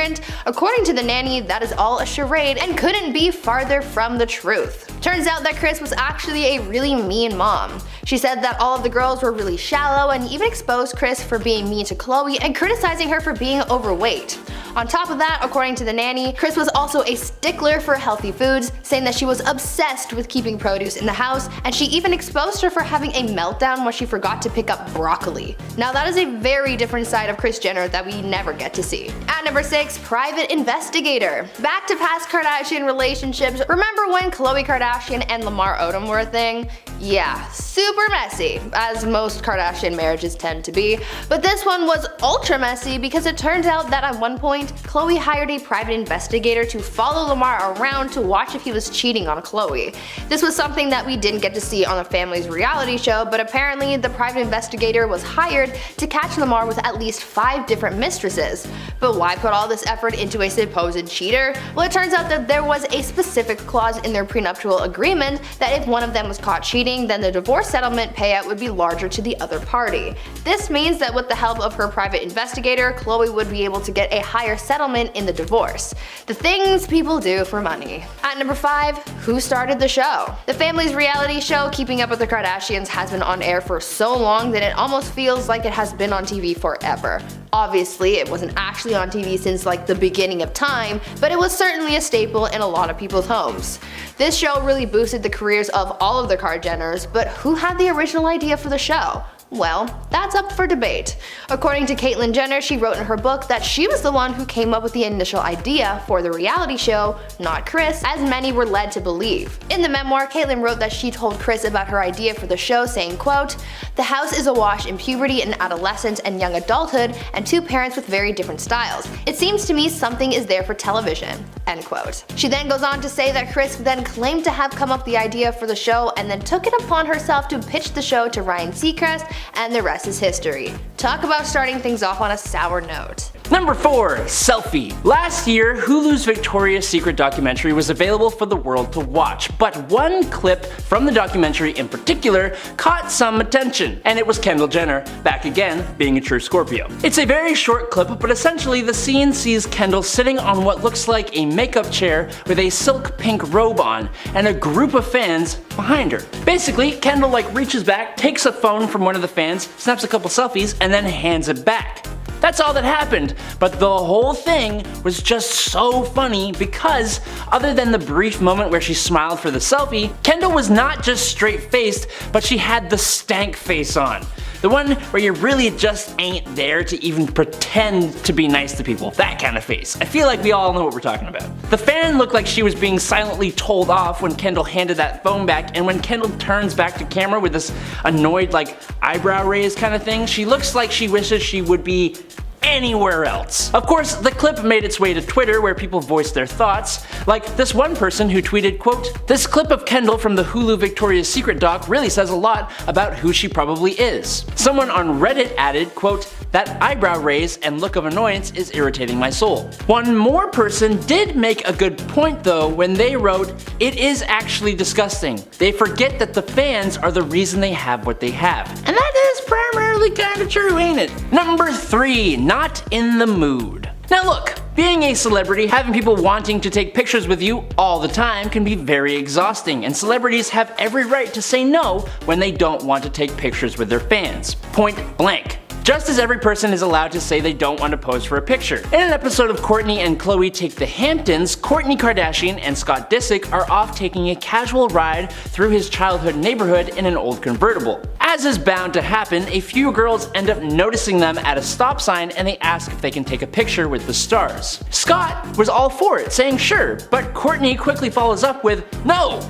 according to the nanny, that is all a charade and couldn't be farther from the truth. Turns out that Kris was actually a really mean mom. She said that all of the girls were really shallow and even exposed Kris for being mean to Khloe and criticizing her for being overweight. On top of that, according to the nanny, Kris was also a stickler for healthy foods, saying that she was obsessed with keeping produce in the house, and she even exposed her for having a meltdown when she forgot to pick up broccoli. Now that is a very different side of Kris Jenner that we never get to see. At number 6, private investigator. Back to past Kardashian relationships, remember when Khloe Kardashian and Lamar Odom were a thing? Yeah, super messy, as most Kardashian marriages tend to be, but this one was ultra messy because it turns out that at one point, Khloe hired a private investigator to follow Lamar around to watch if he was cheating on Khloe. This was something that we didn't get to see on the family's reality show, but apparently the private investigator was hired to catch Lamar with at least 5 different mistresses. But why put all this effort into a supposed cheater? Well, it turns out that there was a specific clause in their prenuptial agreement that if one of them was caught cheating, then the divorce settlement payout would be larger to the other party. This means that with the help of her private investigator, Khloe would be able to get a higher settlement in the divorce. The things people do for money. At number 5, who started the show? The family's reality show, Keeping Up with the Kardashians, has been on air for so long that it almost feels like it has been on TV forever. Obviously, it wasn't actually on TV since like the beginning of time, but it was certainly a staple in a lot of people's homes. This show really boosted the careers of all of the Kardashians, but who had the original idea for the show? Well, that's up for debate. According to Caitlyn Jenner, she wrote in her book that she was the one who came up with the initial idea for the reality show, not Kris, as many were led to believe. In the memoir, Caitlyn wrote that she told Kris about her idea for the show, saying, quote, "The house is awash in puberty and adolescence and young adulthood, and 2 parents with very different styles. It seems to me something is there for television." End quote. She then goes on to say that Kris then claimed to have come up the idea for the show and then took it upon herself to pitch the show to Ryan Seacrest, and the rest is history. Talk about starting things off on a sour note. Number 4. Selfie. Last year, Hulu's Victoria's Secret documentary was available for the world to watch, but one clip from the documentary in particular caught some attention, and it was Kendall Jenner, back again, being a true Scorpio. It's a very short clip, but essentially the scene sees Kendall sitting on what looks like a makeup chair with a silk pink robe on, and a group of fans behind her. Basically, Kendall reaches back, takes a phone from one of the fans, snaps a couple selfies, and then hands it back. That's all that happened, but the whole thing was just so funny because, other than the brief moment where she smiled for the selfie, Kendall was not just straight-faced, but she had the stank face on. The one where you really just ain't there to even pretend to be nice to people. That kind of face. I feel like we all know what we're talking about. The fan looked like she was being silently told off when Kendall handed that phone back, and when Kendall turns back to camera with this annoyed eyebrow raise kind of thing, she looks like she wishes she would be anywhere else. Of course, the clip made its way to Twitter where people voiced their thoughts, like this one person who tweeted, quote, "This clip of Kendall from the Hulu Victoria's Secret doc really says a lot about who she probably is." Someone on Reddit added, quote, "That eyebrow raise and look of annoyance is irritating my soul." One more person did make a good point though when they wrote, "It is actually disgusting. They forget that the fans are the reason they have what they have." And that is primarily kinda true, ain't it? Number 3, not in the mood. Now look, being a celebrity, having people wanting to take pictures with you all the time can be very exhausting, and celebrities have every right to say no when they don't want to take pictures with their fans. Point blank. Just as every person is allowed to say they don't want to pose for a picture. In an episode of Kourtney and Khloe Take the Hamptons, Kourtney Kardashian and Scott Disick are off taking a casual ride through his childhood neighborhood in an old convertible. As is bound to happen, a few girls end up noticing them at a stop sign and they ask if they can take a picture with the stars. Scott was all for it, saying sure, but Kourtney quickly follows up with no!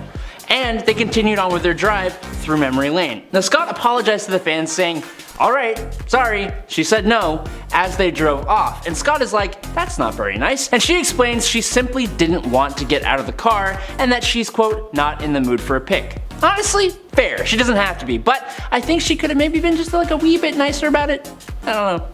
And they continued on with their drive through memory lane. Now Scott apologized to the fans saying, "Alright, sorry," she said no, as they drove off, and Scott is like, "That's not very nice," and she explains she simply didn't want to get out of the car and that she's, quote, "not in the mood for a pic." Honestly, fair, she doesn't have to be, but I think she could have maybe been just a wee bit nicer about it. I don't know.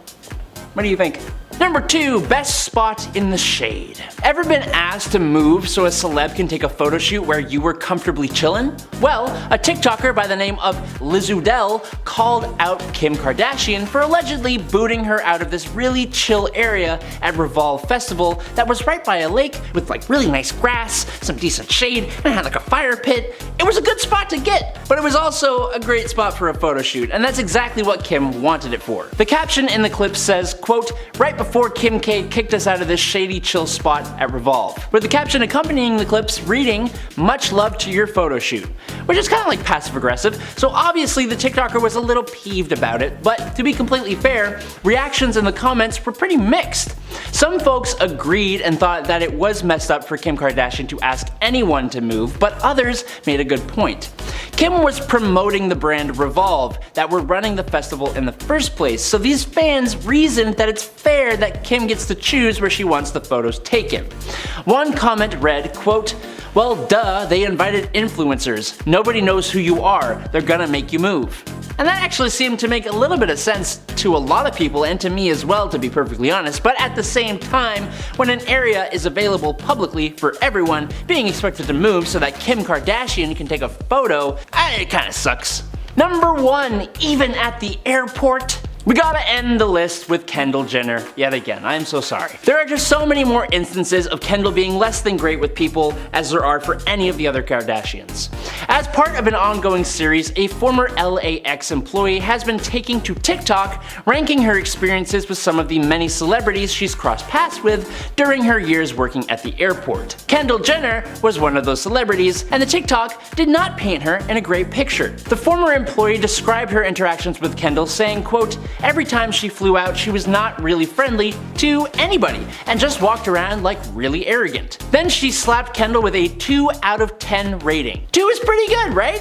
What do you think? Number 2, best spot in the shade. Ever been asked to move so a celeb can take a photo shoot where you were comfortably chillin'? Well, a TikToker by the name of Lizudel called out Kim Kardashian for allegedly booting her out of this really chill area at Revolve Festival that was right by a lake with really nice grass, some decent shade, and had a fire pit. It was a good spot to get, but it was also a great spot for a photo shoot, and that's exactly what Kim wanted it for. The caption in the clip says, quote, "Right before Kim K kicked us out of this shady chill spot at Revolve," with the caption accompanying the clips reading, "Much love to your photo shoot." which is kind of like passive aggressive, so obviously the TikToker was a little peeved about it, but to be completely fair, reactions in the comments were pretty mixed. Some folks agreed and thought that it was messed up for Kim Kardashian to ask anyone to move, but others made a good point. Kim was promoting the brand Revolve that were running the festival in the first place, so these fans reasoned that it's fair that Kim gets to choose where she wants the photos taken. One comment read, quote, "Well duh, they invited influencers. Nobody knows who you are. They're gonna make you move." And that actually seemed to make a little bit of sense to a lot of people and to me as well, to be perfectly honest, but at the same time, when an area is available publicly for everyone, being expected to move so that Kim Kardashian can take a photo, it kinda sucks. Number 1, even at the airport. We gotta end the list with Kendall Jenner yet again. I am so sorry. There are just so many more instances of Kendall being less than great with people as there are for any of the other Kardashians. As part of an ongoing series, a former LAX employee has been taking to TikTok, ranking her experiences with some of the many celebrities she's crossed paths with during her years working at the airport. Kendall Jenner was one of those celebrities, and the TikTok did not paint her in a great picture. The former employee described her interactions with Kendall saying, quote, "Every time she flew out, she was not really friendly to anybody and just walked around like really arrogant." Then she slapped Kendall with a 2 out of 10 rating. 2 is pretty good, right?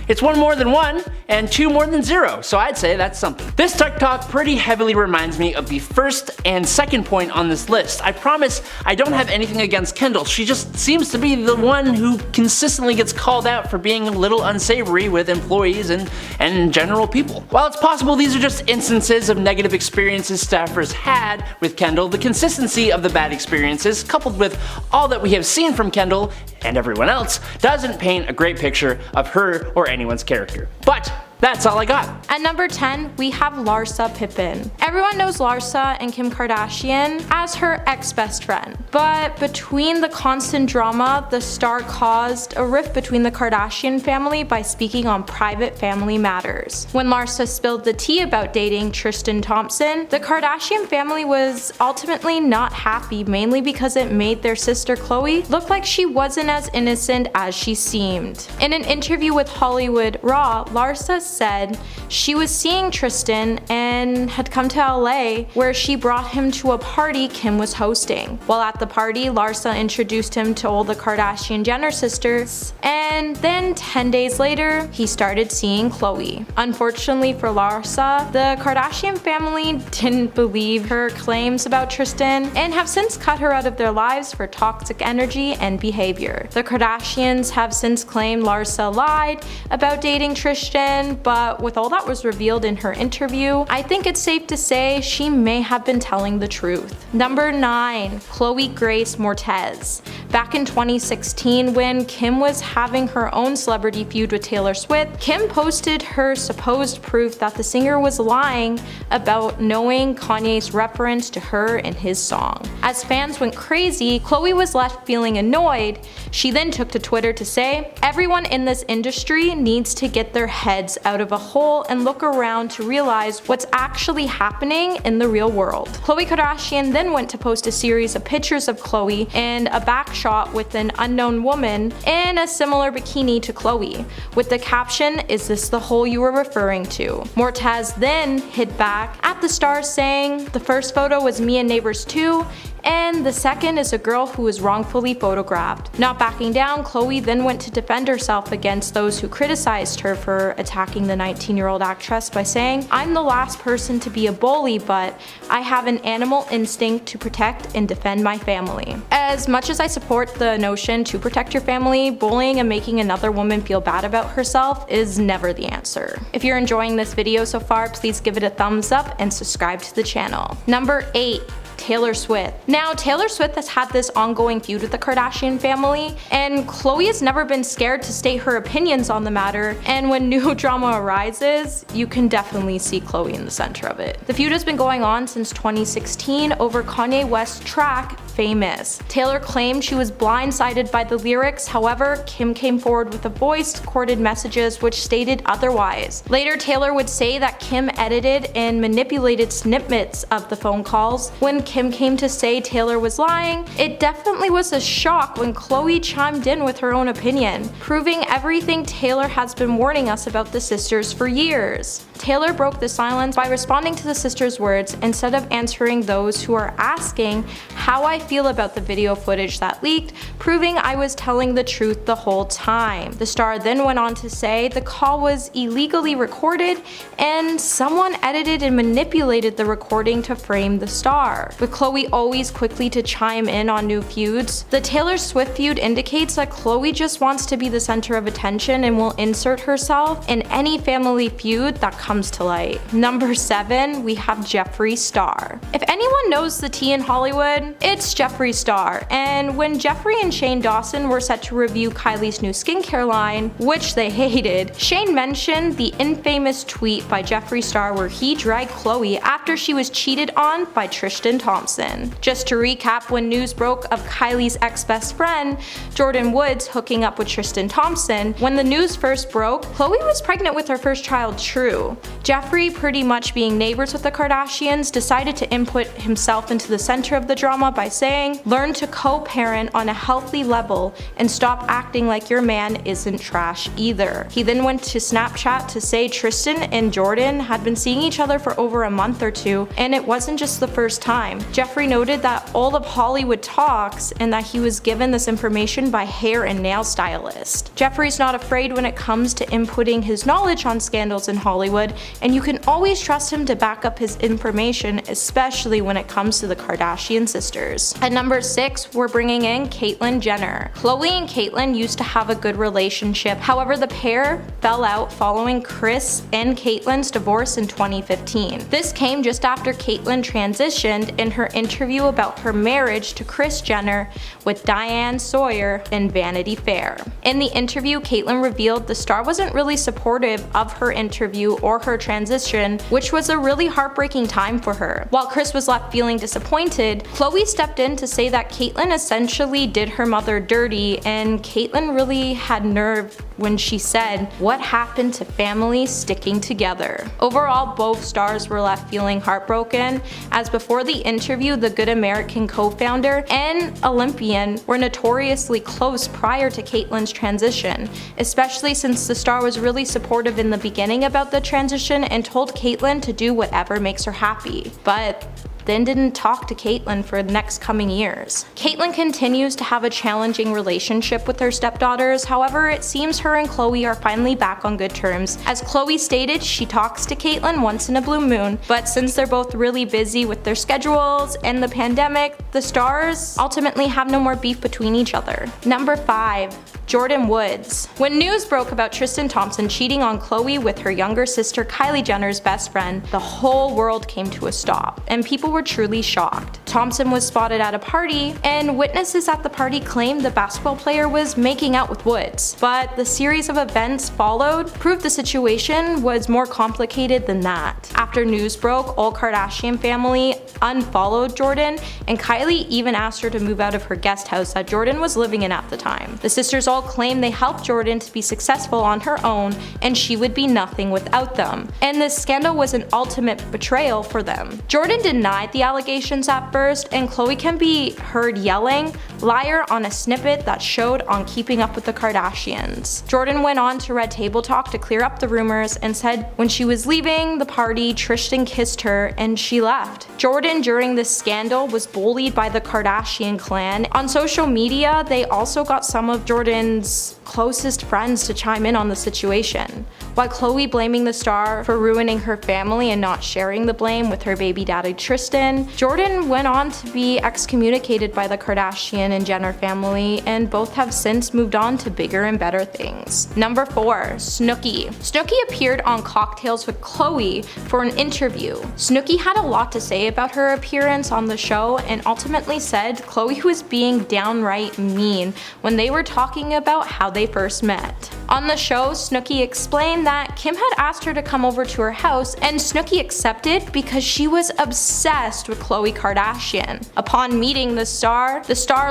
It's 1 more than 1 and 2 more than 0, so I'd say that's something. This TikTok pretty heavily reminds me of the first and second point on this list. I promise I don't have anything against Kendall, she just seems to be the one who consistently gets called out for being a little unsavory with employees and general people. While it's possible these are just instances of negative experiences staffers had with Kendall, the consistency of the bad experiences, coupled with all that we have seen from Kendall and everyone else, doesn't paint a great picture of her or anyone's character. But that's all I got. At number 10, we have Larsa Pippen. Everyone knows Larsa and Kim Kardashian as her ex-best friend. But between the constant drama, the star caused a rift between the Kardashian family by speaking on private family matters. When Larsa spilled the tea about dating Tristan Thompson, the Kardashian family was ultimately not happy, mainly because it made their sister Khloe look like she wasn't as innocent as she seemed. In an interview with Hollywood Raw, Larsa said she was seeing Tristan and had come to LA where she brought him to a party Kim was hosting. While at the party, Larsa introduced him to all the Kardashian Jenner sisters, and then 10 days later, he started seeing Khloe. Unfortunately for Larsa, the Kardashian family didn't believe her claims about Tristan and have since cut her out of their lives for toxic energy and behavior. The Kardashians have since claimed Larsa lied about dating Tristan, but with all that was revealed in her interview, I think it's safe to say she may have been telling the truth. Number 9, Chloe Grace Moretz. Back in 2016, when Kim was having her own celebrity feud with Taylor Swift, Kim posted her supposed proof that the singer was lying about knowing Kanye's reference to her in his song. As fans went crazy, Chloe was left feeling annoyed. She then took to Twitter to say, "Everyone in this industry needs to get their heads out of a hole and look around to realize what's actually happening in the real world." Khloe Kardashian then went to post a series of pictures of Khloe and a back shot with an unknown woman in a similar bikini to Khloe, with the caption, "Is this the hole you were referring to?" Moretz then hit back at the stars saying, "The first photo was me and neighbors too, and the second is a girl who was wrongfully photographed." Not backing down, Khloe then went to defend herself against those who criticized her for attacking the 19-year-old actress by saying, "I'm the last person to be a bully, but I have an animal instinct to protect and defend my family." As much as I support the notion to protect your family, bullying and making another woman feel bad about herself is never the answer. If you're enjoying this video so far, please give it a thumbs up and subscribe to the channel. Number 8. Taylor Swift. Now, Taylor Swift has had this ongoing feud with the Kardashian family, and Khloe has never been scared to state her opinions on the matter, and when new drama arises, you can definitely see Khloe in the center of it. The feud has been going on since 2016 over Kanye West's track famous. Taylor claimed she was blindsided by the lyrics, however, Kim came forward with a voice-recorded messages which stated otherwise. Later, Taylor would say that Kim edited and manipulated snippets of the phone calls. When Kim came to say Taylor was lying, it definitely was a shock when Khloe chimed in with her own opinion, proving everything Taylor has been warning us about the sisters for years. Taylor broke the silence by responding to the sisters' words instead of answering those who are asking how I feel about the video footage that leaked, proving I was telling the truth the whole time. The star then went on to say the call was illegally recorded and someone edited and manipulated the recording to frame the star. With Khloe always quickly to chime in on new feuds, the Taylor Swift feud indicates that Khloe just wants to be the center of attention and will insert herself in any family feud that comes to light. Number 7, we have Jeffree Star. If anyone knows the tea in Hollywood, it's Jeffree Star. And when Jeffree and Shane Dawson were set to review Kylie's new skincare line, which they hated, Shane mentioned the infamous tweet by Jeffree Star where he dragged Khloe after she was cheated on by Tristan Thompson. Just to recap, when news broke of Kylie's ex-best friend, Jordyn Woods, hooking up with Tristan Thompson, when the news first broke, Khloe was pregnant with her first child, True. Jeffree, pretty much being neighbors with the Kardashians, decided to input himself into the center of the drama by saying, "Learn to co-parent on a healthy level and stop acting like your man isn't trash either." He then went to Snapchat to say Tristan and Jordyn had been seeing each other for over a month or two, and it wasn't just the first time. Jeffree noted that all of Hollywood talks and that he was given this information by hair and nail stylist. Jeffree's not afraid when it comes to inputting his knowledge on scandals in Hollywood, and you can always trust him to back up his information, especially when it comes to the Kardashian sisters. At number 6, we're bringing in Caitlyn Jenner. Khloe and Caitlyn used to have a good relationship, however the pair fell out following Kris and Caitlyn's divorce in 2015. This came just after Caitlyn transitioned in her interview about her marriage to Kris Jenner with Diane Sawyer in Vanity Fair. In the interview, Caitlyn revealed the star wasn't really supportive of her interview or her transition, which was a really heartbreaking time for her. While Kris was left feeling disappointed, Khloe stepped in to say that Caitlyn essentially did her mother dirty, and Caitlyn really had nerve when she said, "What happened to family sticking together?" Overall, both stars were left feeling heartbroken, as before the interview, the Good American co-founder and Olympian were notoriously close prior to Caitlyn's transition, especially since the star was really supportive in the beginning about the transition and told Caitlyn to do whatever makes her happy. But then didn't talk to Caitlyn for the next coming years. Caitlyn continues to have a challenging relationship with her stepdaughters, however it seems her and Khloe are finally back on good terms. As Khloe stated, she talks to Caitlyn once in a blue moon, but since they're both really busy with their schedules and the pandemic, the stars ultimately have no more beef between each other. Number 5. Jordyn Woods. When news broke about Tristan Thompson cheating on Khloe with her younger sister Kylie Jenner's best friend, the whole world came to a stop, and people were truly shocked. Thompson was spotted at a party, and witnesses at the party claimed the basketball player was making out with Woods. But the series of events followed proved the situation was more complicated than that. After news broke, all Kardashian family unfollowed Jordyn, and Kylie even asked her to move out of her guest house that Jordyn was living in at the time. The sisters all claimed they helped Jordyn to be successful on her own, and she would be nothing without them. And this scandal was an ultimate betrayal for them. Jordyn denied the allegations at first, and Khloe can be heard yelling "liar" on a snippet that showed on Keeping Up with the Kardashians. Jordyn went on to Red Table Talk to clear up the rumors and said when she was leaving the party, Tristan kissed her and she left. Jordyn during this scandal was bullied by the Kardashian clan. On social media, they also got some of Jordyn's closest friends to chime in on the situation. While Khloe blaming the star for ruining her family and not sharing the blame with her baby daddy Tristan, Jordyn went on to be excommunicated by the Kardashian Kardashian and Jenner family, and both have since moved on to bigger and better things. Number 4. Snooki. Snooki appeared on Cocktails with Khloe for an interview. Snooki had a lot to say about her appearance on the show and ultimately said Khloe was being downright mean when they were talking about how they first met. On the show, Snooki explained that Kim had asked her to come over to her house and Snooki accepted because she was obsessed with Khloe Kardashian. Upon meeting the star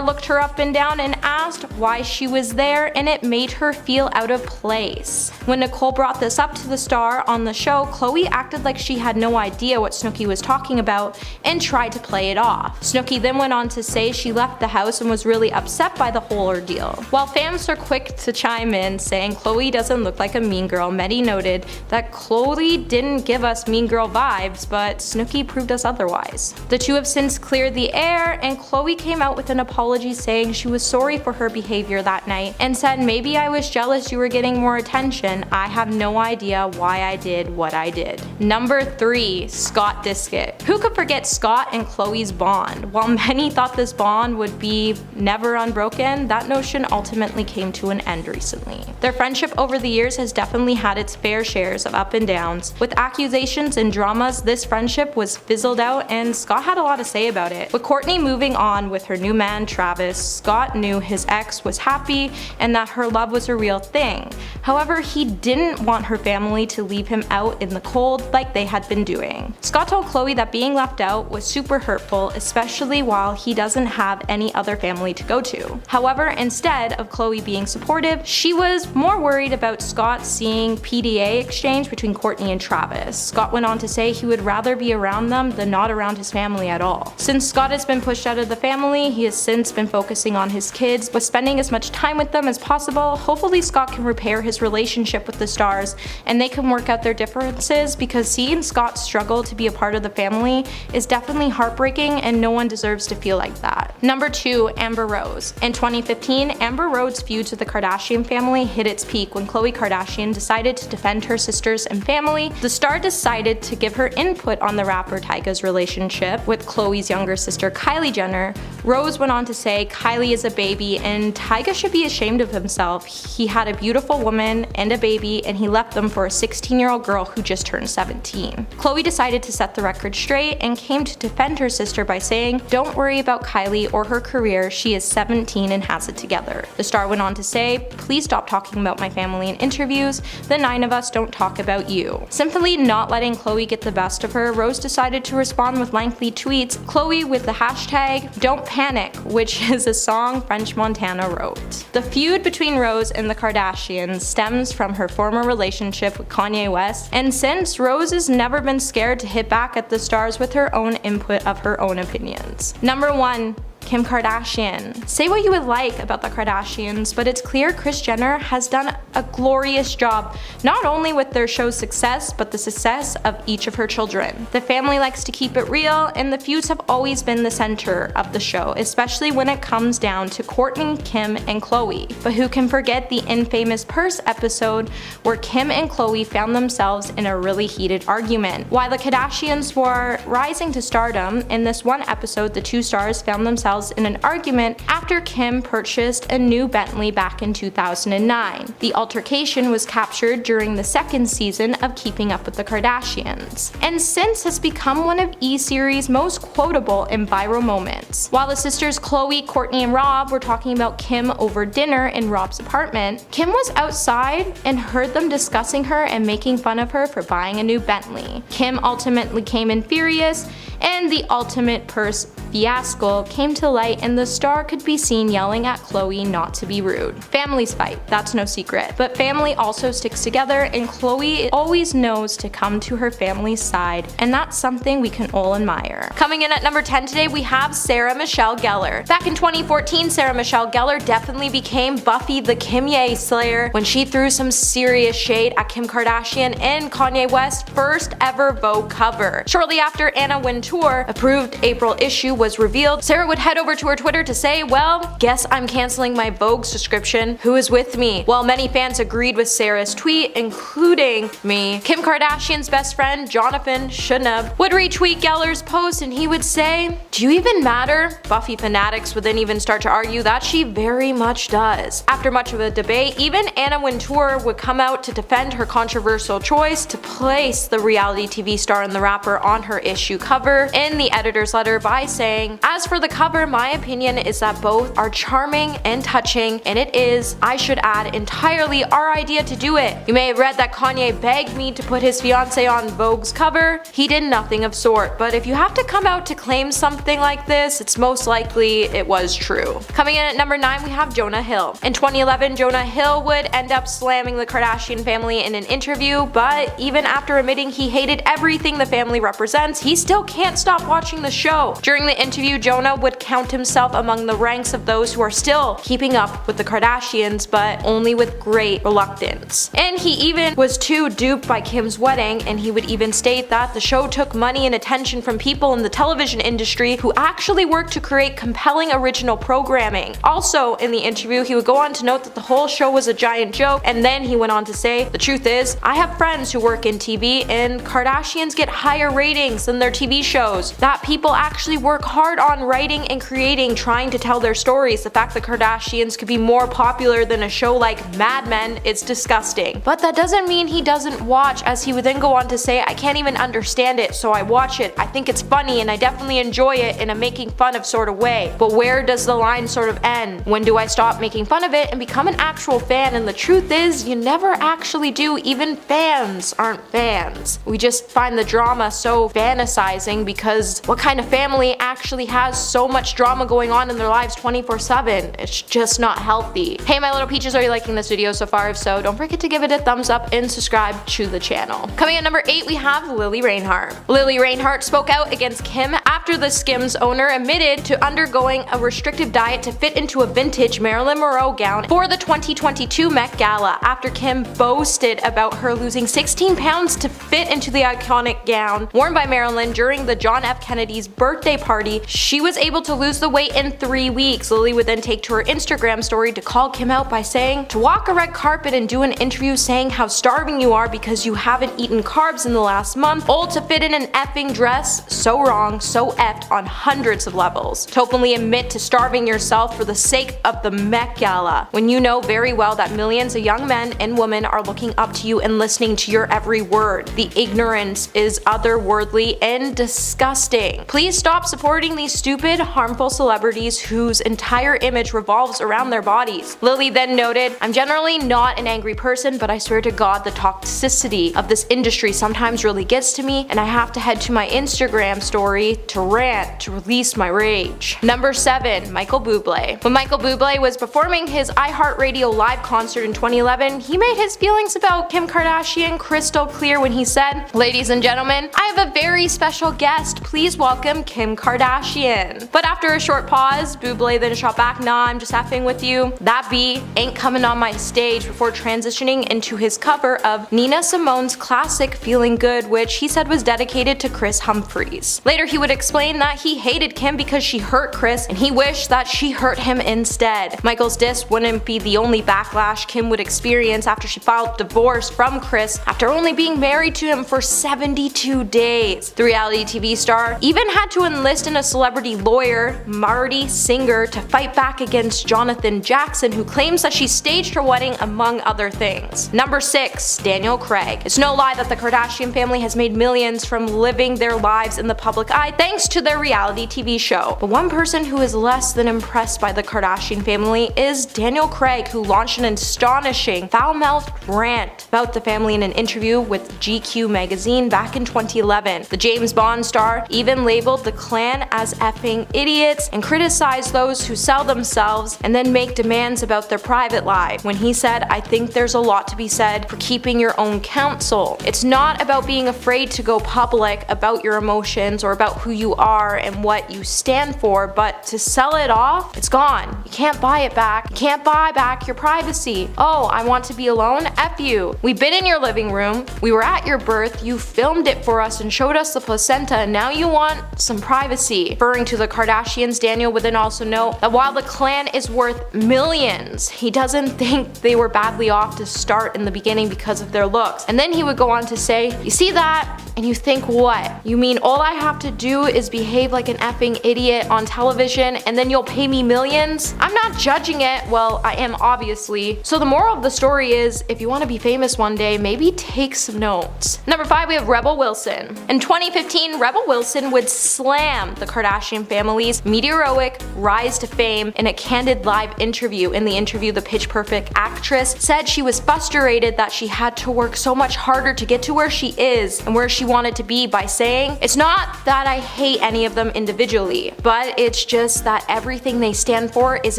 looked her up and down and asked why she was there, and it made her feel out of place. When Nicole brought this up to the star on the show, Khloe acted like she had no idea what Snooki was talking about and tried to play it off. Snooki then went on to say she left the house and was really upset by the whole ordeal. While fans are quick to chime in saying Khloe doesn't look like a mean girl, many noted that Khloe didn't give us mean girl vibes, but Snooki proved us otherwise. The two have since cleared the air, and Khloe came out with an apology saying she was sorry for her behavior that night and said, "Maybe I was jealous you were getting more attention. I have no idea why I did what I did." Number 3. Scott Disick. Who could forget Scott and Khloe's bond? While many thought this bond would be never unbroken, that notion ultimately came to an end recently. Their friendship over the years has definitely had its fair shares of up and downs. With accusations and dramas, this friendship was fizzled out and Scott had a lot to say about it. With Kourtney moving on with her new man Travis, Scott knew his ex was happy and that her love was a real thing. However, he didn't want her family to leave him out in the cold like they had been doing. Scott told Khloe that being left out was super hurtful, especially while he doesn't have any other family to go to. However, instead of Khloe being supportive, she was more worried about Scott seeing PDA exchange between Kourtney and Travis. Scott went on to say he would rather be around them than not around his family at all. Since Scott has been pushed out of the family, he has since been focusing on his kids, but spending as much time with them as possible. Hopefully Scott can repair his relationship with the stars and they can work out their differences, because seeing Scott struggle to be a part of the family is definitely heartbreaking and no one deserves to feel like that. Number 2. Amber Rose. In 2015, Amber Rose's feuds with the Kardashian family hit its peak when Khloe Kardashian decided to defend her sisters and family. The star decided to give her input on the rapper Tyga's relationship with Khloe's younger sister Kylie Jenner. Rose went on to say Kylie is a baby and Tyga should be ashamed of himself. He had a beautiful woman and a baby and he left them for a 16-year-old girl who just turned 17. Khloe decided to set the record straight and came to defend her sister by saying, "Don't worry about Kylie or her career, she is 17 and has it together." The star went on to say, "Please stop talking about my family in interviews, the 9 of us don't talk about you." Simply not letting Khloe get the best of her, Rose decided to respond with lengthy tweets, Khloe with the hashtag "Don't Panic," which is a song French Montana wrote. The feud between Rose and the Kardashians stems from her former relationship with Kanye West, and since Rose has never been scared to hit back at the stars with her own input of her own opinions. Number 1. Kim Kardashian. Say what you would like about the Kardashians, but it's clear Kris Jenner has done a glorious job, not only with their show's success, but the success of each of her children. The family likes to keep it real, and the feuds have always been the center of the show, especially when it comes down to Kourtney, Kim, and Khloe. But who can forget the infamous purse episode where Kim and Khloe found themselves in a really heated argument? While the Kardashians were rising to stardom, in this one episode the two stars found themselves in an argument after Kim purchased a new Bentley back in 2009. The altercation was captured during the second season of Keeping Up with the Kardashians, and since has become one of E!Series' most quotable and viral moments. While the sisters Khloe, Kourtney, and Rob were talking about Kim over dinner in Rob's apartment, Kim was outside and heard them discussing her and making fun of her for buying a new Bentley. Kim ultimately came in furious, and the ultimate purse fiasco came to light, and the star could be seen yelling at Khloe not to be rude. Families fight, that's no secret, but family also sticks together, and Khloe always knows to come to her family's side, and that's something we can all admire. Coming in at number 10 today, we have Sarah Michelle Gellar. Back in 2014, Sarah Michelle Gellar definitely became Buffy the Kimye Slayer when she threw some serious shade at Kim Kardashian and Kanye West's first ever Vogue cover. Shortly after Anna Wintour approved April issue was revealed, Sarah would head over to her Twitter to say, well, guess I'm canceling my Vogue subscription. Who is with me? Well, many fans agreed with Sarah's tweet, including me. Kim Kardashian's best friend, Jonathan Schnupp, would retweet Geller's post and he would say, do you even matter? Buffy fanatics would then even start to argue that she very much does. After much of a debate, even Anna Wintour would come out to defend her controversial choice to place the reality TV star and the rapper on her issue cover in the editor's letter by saying, as for the cover, my opinion is that both are charming and touching, and it is, I should add, entirely our idea to do it. You may have read that Kanye begged me to put his fiance on Vogue's cover. He did nothing of sort, but if you have to come out to claim something like this, it's most likely it was true. Coming in at number 9, we have Jonah Hill. In 2011, Jonah Hill would end up slamming the Kardashian family in an interview, but even after admitting he hated everything the family represents, he still can't stop watching the show. During the interview, Jonah would count himself among the ranks of those who are still keeping up with the Kardashians, but only with great reluctance. And he even was too duped by Kim's wedding, and he would even state that the show took money and attention from people in the television industry who actually worked to create compelling original programming. Also, in the interview, he would go on to note that the whole show was a giant joke, and then he went on to say, the truth is, I have friends who work in TV, and Kardashians get higher ratings than their TV shows. That people actually work hard on writing and creating, trying to tell their stories. The fact that Kardashians could be more popular than a show like Mad Men, it's disgusting. But that doesn't mean he doesn't watch, as he would then go on to say, I can't even understand it, so I watch it. I think it's funny and I definitely enjoy it in a making fun of sort of way. But where does the line sort of end? When do I stop making fun of it and become an actual fan? And the truth is, you never actually do. Even fans aren't fans. We just find the drama so fantasizing, because what kind of family actually has so much drama going on in their lives 24/7? It's just not healthy. Hey my little peaches, are you liking this video so far? If so, don't forget to give it a thumbs up and subscribe to the channel. Coming at number 8, we have Lily Reinhart. Lily Reinhart spoke out against Kim after the Skims owner admitted to undergoing a restrictive diet to fit into a vintage Marilyn Monroe gown for the 2022 Met Gala, after Kim boasted about her losing 16 pounds to fit into the iconic gown worn by Marilyn during the John F. Kennedy's birthday party. She was able to lose the weight in 3 weeks. Lily would then take to her Instagram story to call Kim out by saying, to walk a red carpet and do an interview saying how starving you are because you haven't eaten carbs in the last month, old to fit in an effing dress, so wrong, so effed on hundreds of levels. To openly admit to starving yourself for the sake of the Met Gala, when you know very well that millions of young men and women are looking up to you and listening to your every word. The ignorance is otherworldly and disgusting. Please stop supporting these stupid, harmful celebrities whose entire image revolves around their bodies. Lily then noted, I'm generally not an angry person, but I swear to God the toxicity of this industry sometimes really gets to me, and I have to head to my Instagram story to rant, to release my rage. Number 7, Michael Bublé. When Michael Bublé was performing his iHeartRadio live concert in 2011, he made his feelings about Kim Kardashian crystal clear when he said, ladies and gentlemen, I have a very special guest. Please welcome Kim Kardashian. But after a short pause, Bublé then shot back, nah, I'm just effing with you. That B ain't coming on my stage, before transitioning into his cover of Nina Simone's classic Feeling Good, which he said was dedicated to Chris Humphries. Later he would explain that he hated Kim because she hurt Chris and he wished that she hurt him instead. Michael's diss wouldn't be the only backlash Kim would experience after she filed divorce from Chris after only being married to him for 72 days. The reality TV star even had to enlist in a celebrity lawyer, Marty Singer, to fight back against Jonathan Jackson, who claims that she staged her wedding, among other things. Number 6, Daniel Craig. It's no lie that the Kardashian family has made millions from living their lives in the public eye thanks to their reality TV show. But one person who is less than impressed by the Kardashian family is Daniel Craig, who launched an astonishing, foul-mouthed rant about the family in an interview with GQ magazine back in 2011. The James Bond star even labeled the clan as effing idiots and criticized those who sell themselves and then make demands about their private life, when he said, I think there's a lot to be said for keeping your own counsel. It's not about being afraid to go public about your emotions or about who you are and what you stand for, but to sell it off, it's gone. You can't buy it back. You can't buy back your privacy. Oh, I want to be alone? F you. We've been in your living room. We were at your birth. You filmed it for us and showed us the placenta, and now you want some privacy. Referring to the Kardashians Kardashians, Daniel would then also note that while the clan is worth millions, he doesn't think they were badly off to start in the beginning because of their looks. And then he would go on to say, you see that? And you think what? You mean all I have to do is behave like an effing idiot on television and then you'll pay me millions? I'm not judging it. Well, I am obviously. So the moral of the story is, if you want to be famous one day, maybe take some notes. Number 5, we have Rebel Wilson. In 2015, Rebel Wilson would slam the Kardashian family's meteoric rise to fame in a candid live interview. In the interview, the Pitch Perfect actress said she was frustrated that she had to work so much harder to get to where she is and where she wanted to be by saying, "It's not that I hate any of them individually, but it's just that everything they stand for is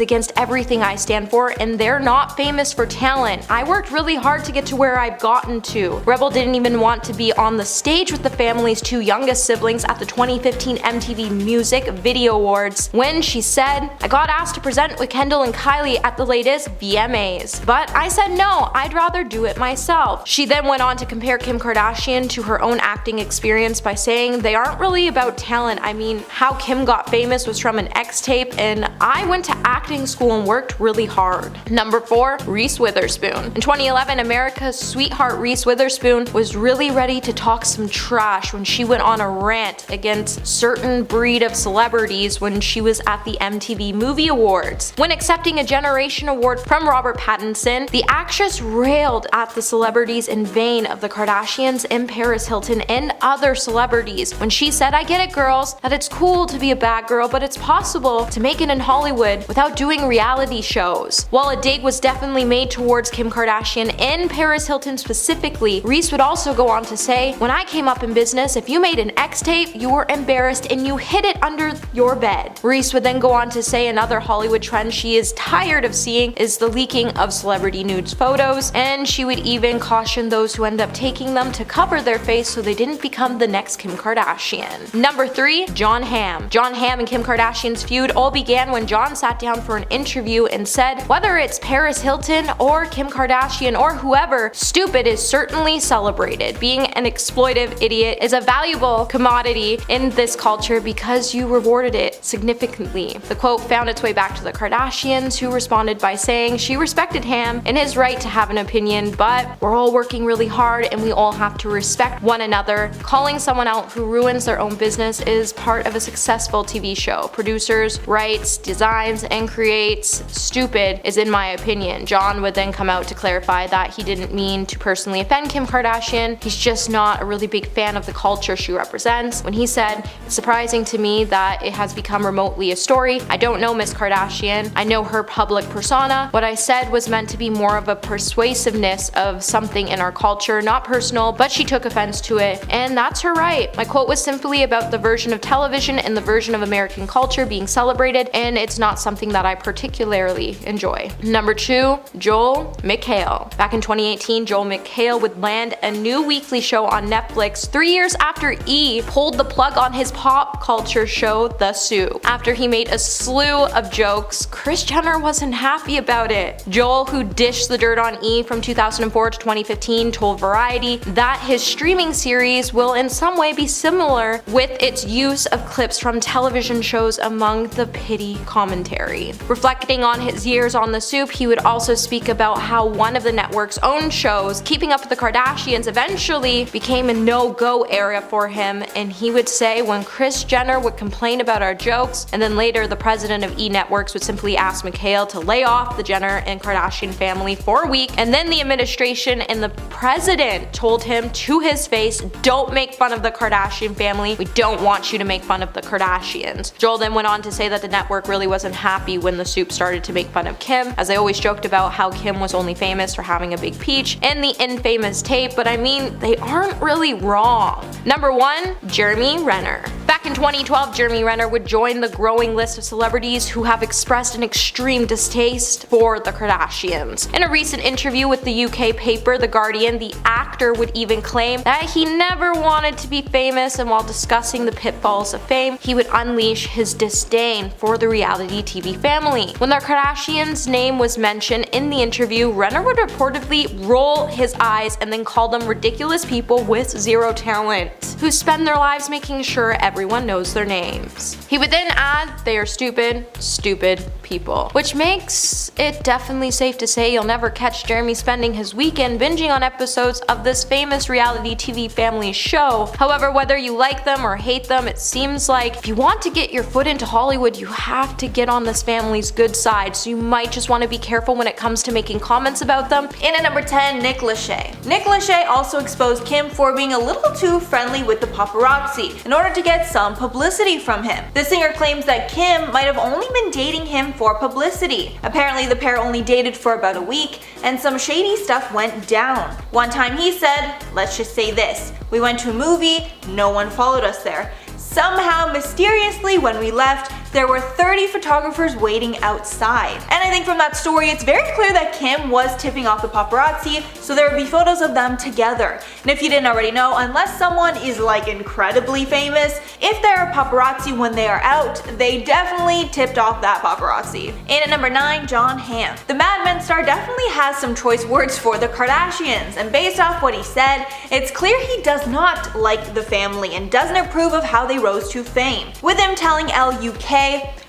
against everything I stand for, and they're not famous for talent. I worked really hard to get to where I've gotten to." Rebel didn't even want to be on the stage with the family's 2 youngest siblings at the 2015 MTV Music Video Awards when she said, "I got asked to present with Kendall and Kylie at the latest VMAs, but I said no, I'd rather do it myself." She then went on to compare Kim Kardashian to her own acting experience by saying, "They aren't really about talent. I mean, how Kim got famous was from an X tape, and I went to acting school and worked really hard." Number 4, Reese Witherspoon. In 2011, America's sweetheart Reese Witherspoon was really ready to talk some trash when she went on a rant against certain breed of celebrities when she was at the MTV Movie Awards. When accepting a Generation Award from Robert Pattinson, the actress railed at the celebrities in vain of the Kardashians and Paris Hilton and other celebrities when she said, "I get it, girls, that it's cool to be a bad girl, but it's possible to make it in Hollywood without doing reality shows." While a dig was definitely made towards Kim Kardashian and Paris Hilton specifically, Reese would also go on to say, "When I came up in business, if you made an X tape, you were embarrassed and you hid it under your bed." Reese would then go on to say another Hollywood trend she is tired of seeing is the leaking of celebrity nudes photos, and she would even caution those who end up taking them to cover their face so they didn't become the next Kim Kardashian. Number 3, Jon Hamm. Jon Hamm and Kim Kardashian's feud all began when Jon sat down for an interview and said, "Whether it's Paris Hilton or Kim Kardashian or whoever, stupid is certainly celebrated. Being an exploitive idiot is a valuable commodity in this culture because you rewarded it significantly." The quote found its way back to the Kardashians, who responded by saying she respected Hamm and his right to have an opinion, but we're all working really hard and we all have to respect one another. Calling someone out who ruins their own business is part of a successful TV show. Producers, writes, designs, and creates stupid is in my opinion. Jon would then come out to clarify that he didn't mean to personally offend Kim Kardashian, he's just not a really big fan of the culture she represents. When he said, "It's surprising to me that it has become remotely a story. I don't know Miss Kardashian. I know her public persona. What I said was meant to be more of a persuasiveness of something in our culture, not personal, but she took offense to it, and that's her right. My quote was simply about the version of television and the version of American culture being celebrated, and it's not something that I particularly enjoy." Number 2, Joel McHale. Back in 2018, Joel McHale would land a new weekly show on Netflix 3 years after E! Pulled the plug on his pop culture show The Soup. After he made a slew of jokes, Kris Jenner wasn't happy about it. Joel, who dished the dirt on E! From 2004 to 2015, told Variety that his streaming series will in some way be similar with its use of clips from television shows among the pity commentary. Reflecting on his years on The Soup, he would also speak about how one of the network's own shows, Keeping Up with the Kardashians, eventually became a no-go area for him, and he would say when Kris Jenner would complain about our jokes, and then later the president of E! Networks would simply ask McHale to lay off the Jenner and Kardashian family for a week, and then the administration and the president told him to his face, "Don't make fun of the Kardashian family. We don't want you to make fun of the Kardashians." Joel then went on to say that the network really wasn't happy when The Soup started to make fun of Kim, as they always joked about how Kim was only famous for having a big peach and the infamous tape, but I mean, they aren't really wrong. Number 1, Jeremy Renner. Back in 2012, Jeremy Renner would join the growing list of celebrities who have expressed an extreme distaste for the Kardashians. In a recent interview with the UK paper The Guardian, the actor would even claim that he never wanted to be famous, and while discussing the pitfalls of fame, he would unleash his disdain for the reality TV family. When the Kardashians' name was mentioned in the interview, Renner would reportedly roll his eyes and then call them ridiculous people with zero talent, who spend their lives making sure everyone knows their names. He would then add, they are stupid, stupid people. Which makes it definitely safe to say you'll never catch Jeremy spending his weekend binging on episodes of this famous reality TV family show. However, whether you like them or hate them, it seems like if you want to get your foot into Hollywood, you have to get on this family's good side, so you might just want to be careful when it comes to making comments about them. In at number 10, Nick Lachey. Nick Lachey also exposed Kim for being a little too friendly with the paparazzi in order to get some publicity from him. The singer claims that Kim might have only been dating him for publicity. Apparently the pair only dated for about a week, and some shady stuff went down. One time he said, let's just say this, we went to a movie, no one followed us there. Somehow, mysteriously, when we left, there were 30 photographers waiting outside. And I think from that story, it's very clear that Kim was tipping off the paparazzi, so there would be photos of them together. And if you didn't already know, unless someone is like incredibly famous, if there are paparazzi when they are out, they definitely tipped off that paparazzi. In at number 9, Jon Hamm. The Mad Men star definitely has some choice words for the Kardashians, and based off what he said, it's clear he does not like the family and doesn't approve of how they rose to fame. With him telling LUK,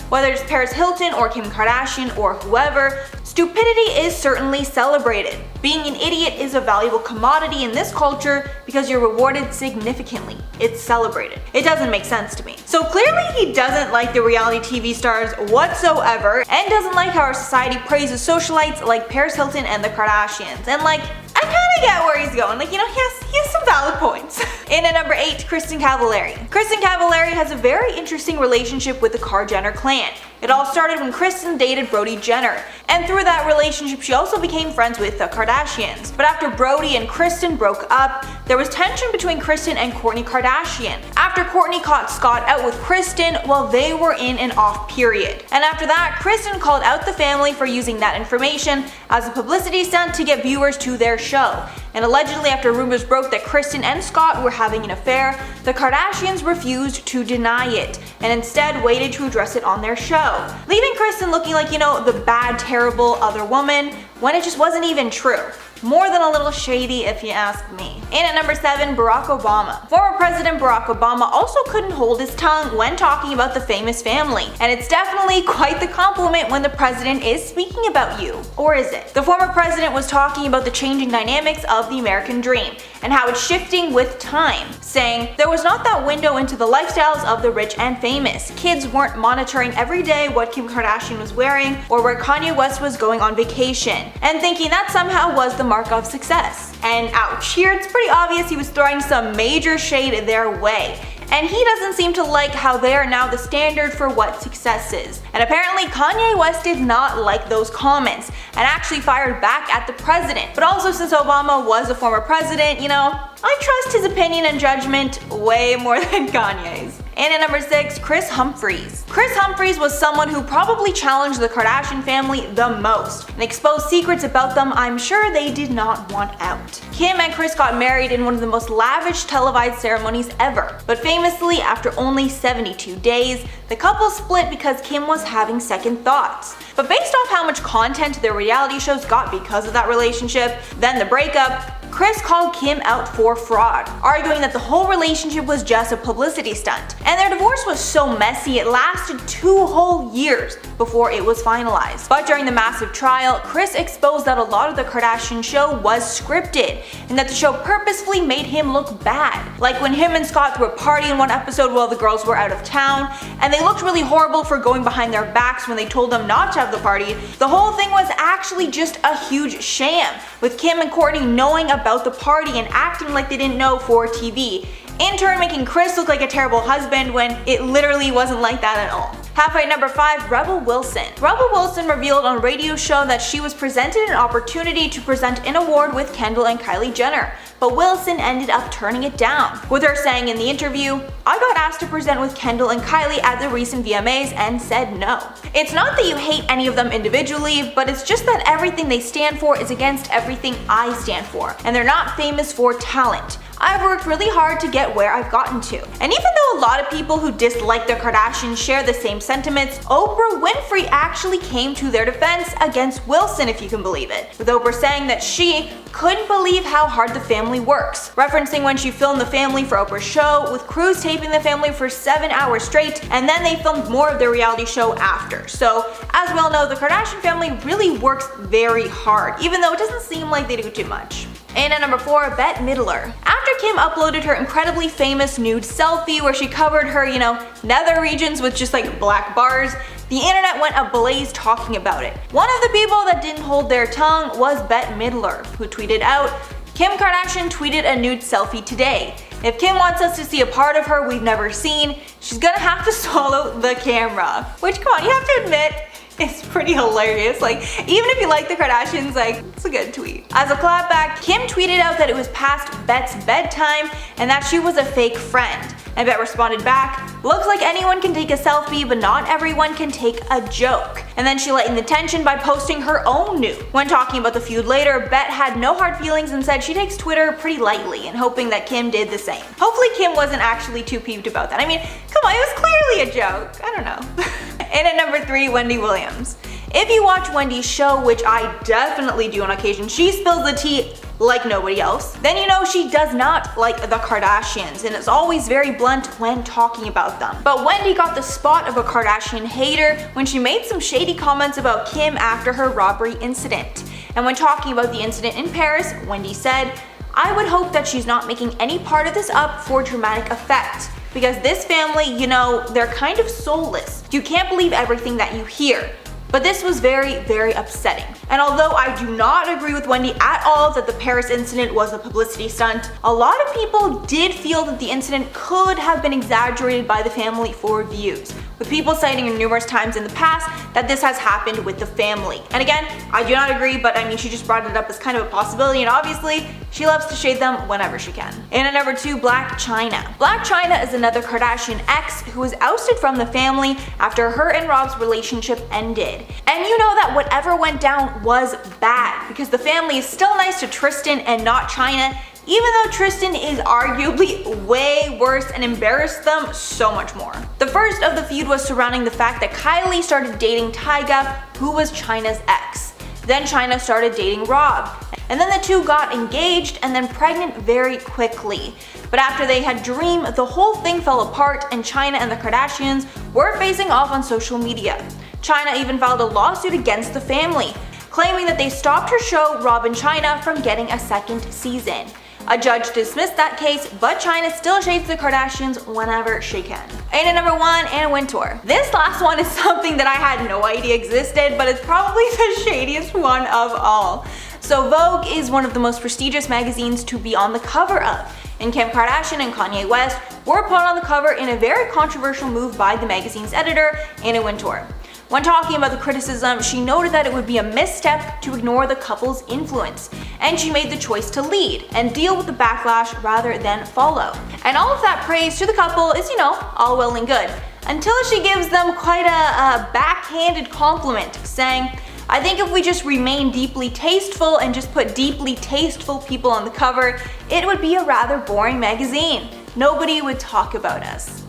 whether it's Paris Hilton or Kim Kardashian or whoever, stupidity is certainly celebrated. Being an idiot is a valuable commodity in this culture because you're rewarded significantly. It's celebrated. It doesn't make sense to me. So clearly he doesn't like the reality TV stars whatsoever and doesn't like how our society praises socialites like Paris Hilton and the Kardashians. And like, I kinda get where he's going. Like, you know, he has some valid points. In at number 8, Kristin Cavallari. Kristin Cavallari has a very interesting relationship with the Kar Jenner clan. It all started when Kristin dated Brody Jenner, and through that relationship she also became friends with the Kardashians. But after Brody and Kristin broke up, there was tension between Kristin and Kourtney Kardashian. After Kourtney caught Scott out with Kristin while they were in an off period. And after that, Kristin called out the family for using that information as a publicity stunt to get viewers to their show. And allegedly, after rumors broke that Kristin and Scott were having an affair, the Kardashians refused to deny it and instead waited to address it on their show, leaving Kristin looking like, you know, the bad, terrible other woman when it just wasn't even true. More than a little shady if you ask me. In at number 7, Barack Obama. Former President Barack Obama also couldn't hold his tongue when talking about the famous family. And it's definitely quite the compliment when the president is speaking about you. Or is it? The former president was talking about the changing dynamics of the American dream and how it's shifting with time, saying, there was not that window into the lifestyles of the rich and famous. Kids weren't monitoring every day what Kim Kardashian was wearing or where Kanye West was going on vacation, and thinking that somehow was the mark of success. And ouch, here it's pretty obvious he was throwing some major shade their way. And he doesn't seem to like how they are now the standard for what success is. And apparently Kanye West did not like those comments and actually fired back at the president. But also, since Obama was a former president, you know, I trust his opinion and judgment way more than Kanye's. And at number 6, Kris Humphries. Kris Humphries was someone who probably challenged the Kardashian family the most and exposed secrets about them I'm sure they did not want out. Kim and Kris got married in one of the most lavish televised ceremonies ever, but famously, after only 72 days, the couple split because Kim was having second thoughts. But based off how much content their reality shows got because of that relationship, then the breakup, Kris called Kim out for fraud, arguing that the whole relationship was just a publicity stunt. And their divorce was so messy it lasted 2 whole years before it was finalized. But during the massive trial, Kris exposed that a lot of the Kardashian show was scripted, and that the show purposefully made him look bad. Like when him and Scott threw a party in one episode while the girls were out of town, and they looked really horrible for going behind their backs when they told them not to have the party. The whole thing was actually just a huge sham, with Kim and Kourtney knowing about the party and acting like they didn't know for TV, in turn making Kris look like a terrible husband when it literally wasn't like that at all. Halfway at number 5, Rebel Wilson. Rebel Wilson revealed on a radio show that she was presented an opportunity to present an award with Kendall and Kylie Jenner, but Wilson ended up turning it down, with her saying in the interview, I got asked to present with Kendall and Kylie at the recent VMAs and said no. It's not that you hate any of them individually, but it's just that everything they stand for is against everything I stand for, and they're not famous for talent. I've worked really hard to get where I've gotten to. And even though a lot of people who dislike the Kardashians share the same sentiments, Oprah Winfrey actually came to their defense against Wilson, if you can believe it, with Oprah saying that she couldn't believe how hard the family works, referencing when she filmed the family for Oprah's show, with crews taping the family for 7 hours straight, and then they filmed more of their reality show after. So, as we all know, the Kardashian family really works very hard, even though it doesn't seem like they do too much. And at number 4, Bette Midler. After Kim uploaded her incredibly famous nude selfie where she covered her, nether regions with just like black bars, the internet went ablaze talking about it. One of the people that didn't hold their tongue was Bette Midler, who tweeted out, "Kim Kardashian tweeted a nude selfie today. If Kim wants us to see a part of her we've never seen, she's gonna have to swallow the camera." Which, come on, you have to admit, it's pretty hilarious. Like, even if you like the Kardashians, it's a good tweet. As a clapback, Kim tweeted out that it was past Bette's bedtime and that she was a fake friend. And Bette responded back, "Looks like anyone can take a selfie, but not everyone can take a joke." And then she lightened the tension by posting her own nude. When talking about the feud later, Bette had no hard feelings and said she takes Twitter pretty lightly and hoping that Kim did the same. Hopefully Kim wasn't actually too peeved about that. I mean, come on, it was clearly a joke. I don't know. And at number 3, Wendy Williams. If you watch Wendy's show, which I definitely do on occasion, she spills the tea like nobody else, then you know she does not like the Kardashians and is always very blunt when talking about them. But Wendy got the spot of a Kardashian hater when she made some shady comments about Kim after her robbery incident. And when talking about the incident in Paris, Wendy said, "I would hope that she's not making any part of this up for dramatic effect. Because this family, they're kind of soulless. You can't believe everything that you hear." But this was very, very upsetting. And although I do not agree with Wendy at all that the Paris incident was a publicity stunt, a lot of people did feel that the incident could have been exaggerated by the family for views, with people citing numerous times in the past that this has happened with the family. And again, I do not agree, but I mean, she just brought it up as kind of a possibility, and obviously, she loves to shade them whenever she can. And at number 2, Blac Chyna. Blac Chyna is another Kardashian ex who was ousted from the family after her and Rob's relationship ended. And you know that whatever went down was bad, because the family is still nice to Tristan and not Chyna, even though Tristan is arguably way worse and embarrassed them so much more. The first of the feud was surrounding the fact that Kylie started dating Tyga, who was Chyna's ex. Then Chyna started dating Rob. And then the two got engaged and then pregnant very quickly. But after they had Dream, the whole thing fell apart and Chyna and the Kardashians were facing off on social media. Chyna even filed a lawsuit against the family, claiming that they stopped her show Rob and Chyna from getting a second season. A judge dismissed that case, but Chyna still shades the Kardashians whenever she can. And at number 1, Anna Wintour. This last one is something that I had no idea existed, but it's probably the shadiest one of all. So Vogue is one of the most prestigious magazines to be on the cover of, and Kim Kardashian and Kanye West were put on the cover in a very controversial move by the magazine's editor, Anna Wintour. When talking about the criticism, she noted that it would be a misstep to ignore the couple's influence, and she made the choice to lead and deal with the backlash rather than follow. And all of that praise to the couple is, all well and good, until she gives them quite a backhanded compliment, saying, "I think if we just remain deeply tasteful and just put deeply tasteful people on the cover, it would be a rather boring magazine. Nobody would talk about us."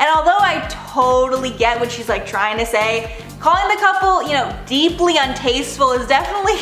And although I totally get what she's trying to say, calling the couple, deeply untasteful is definitely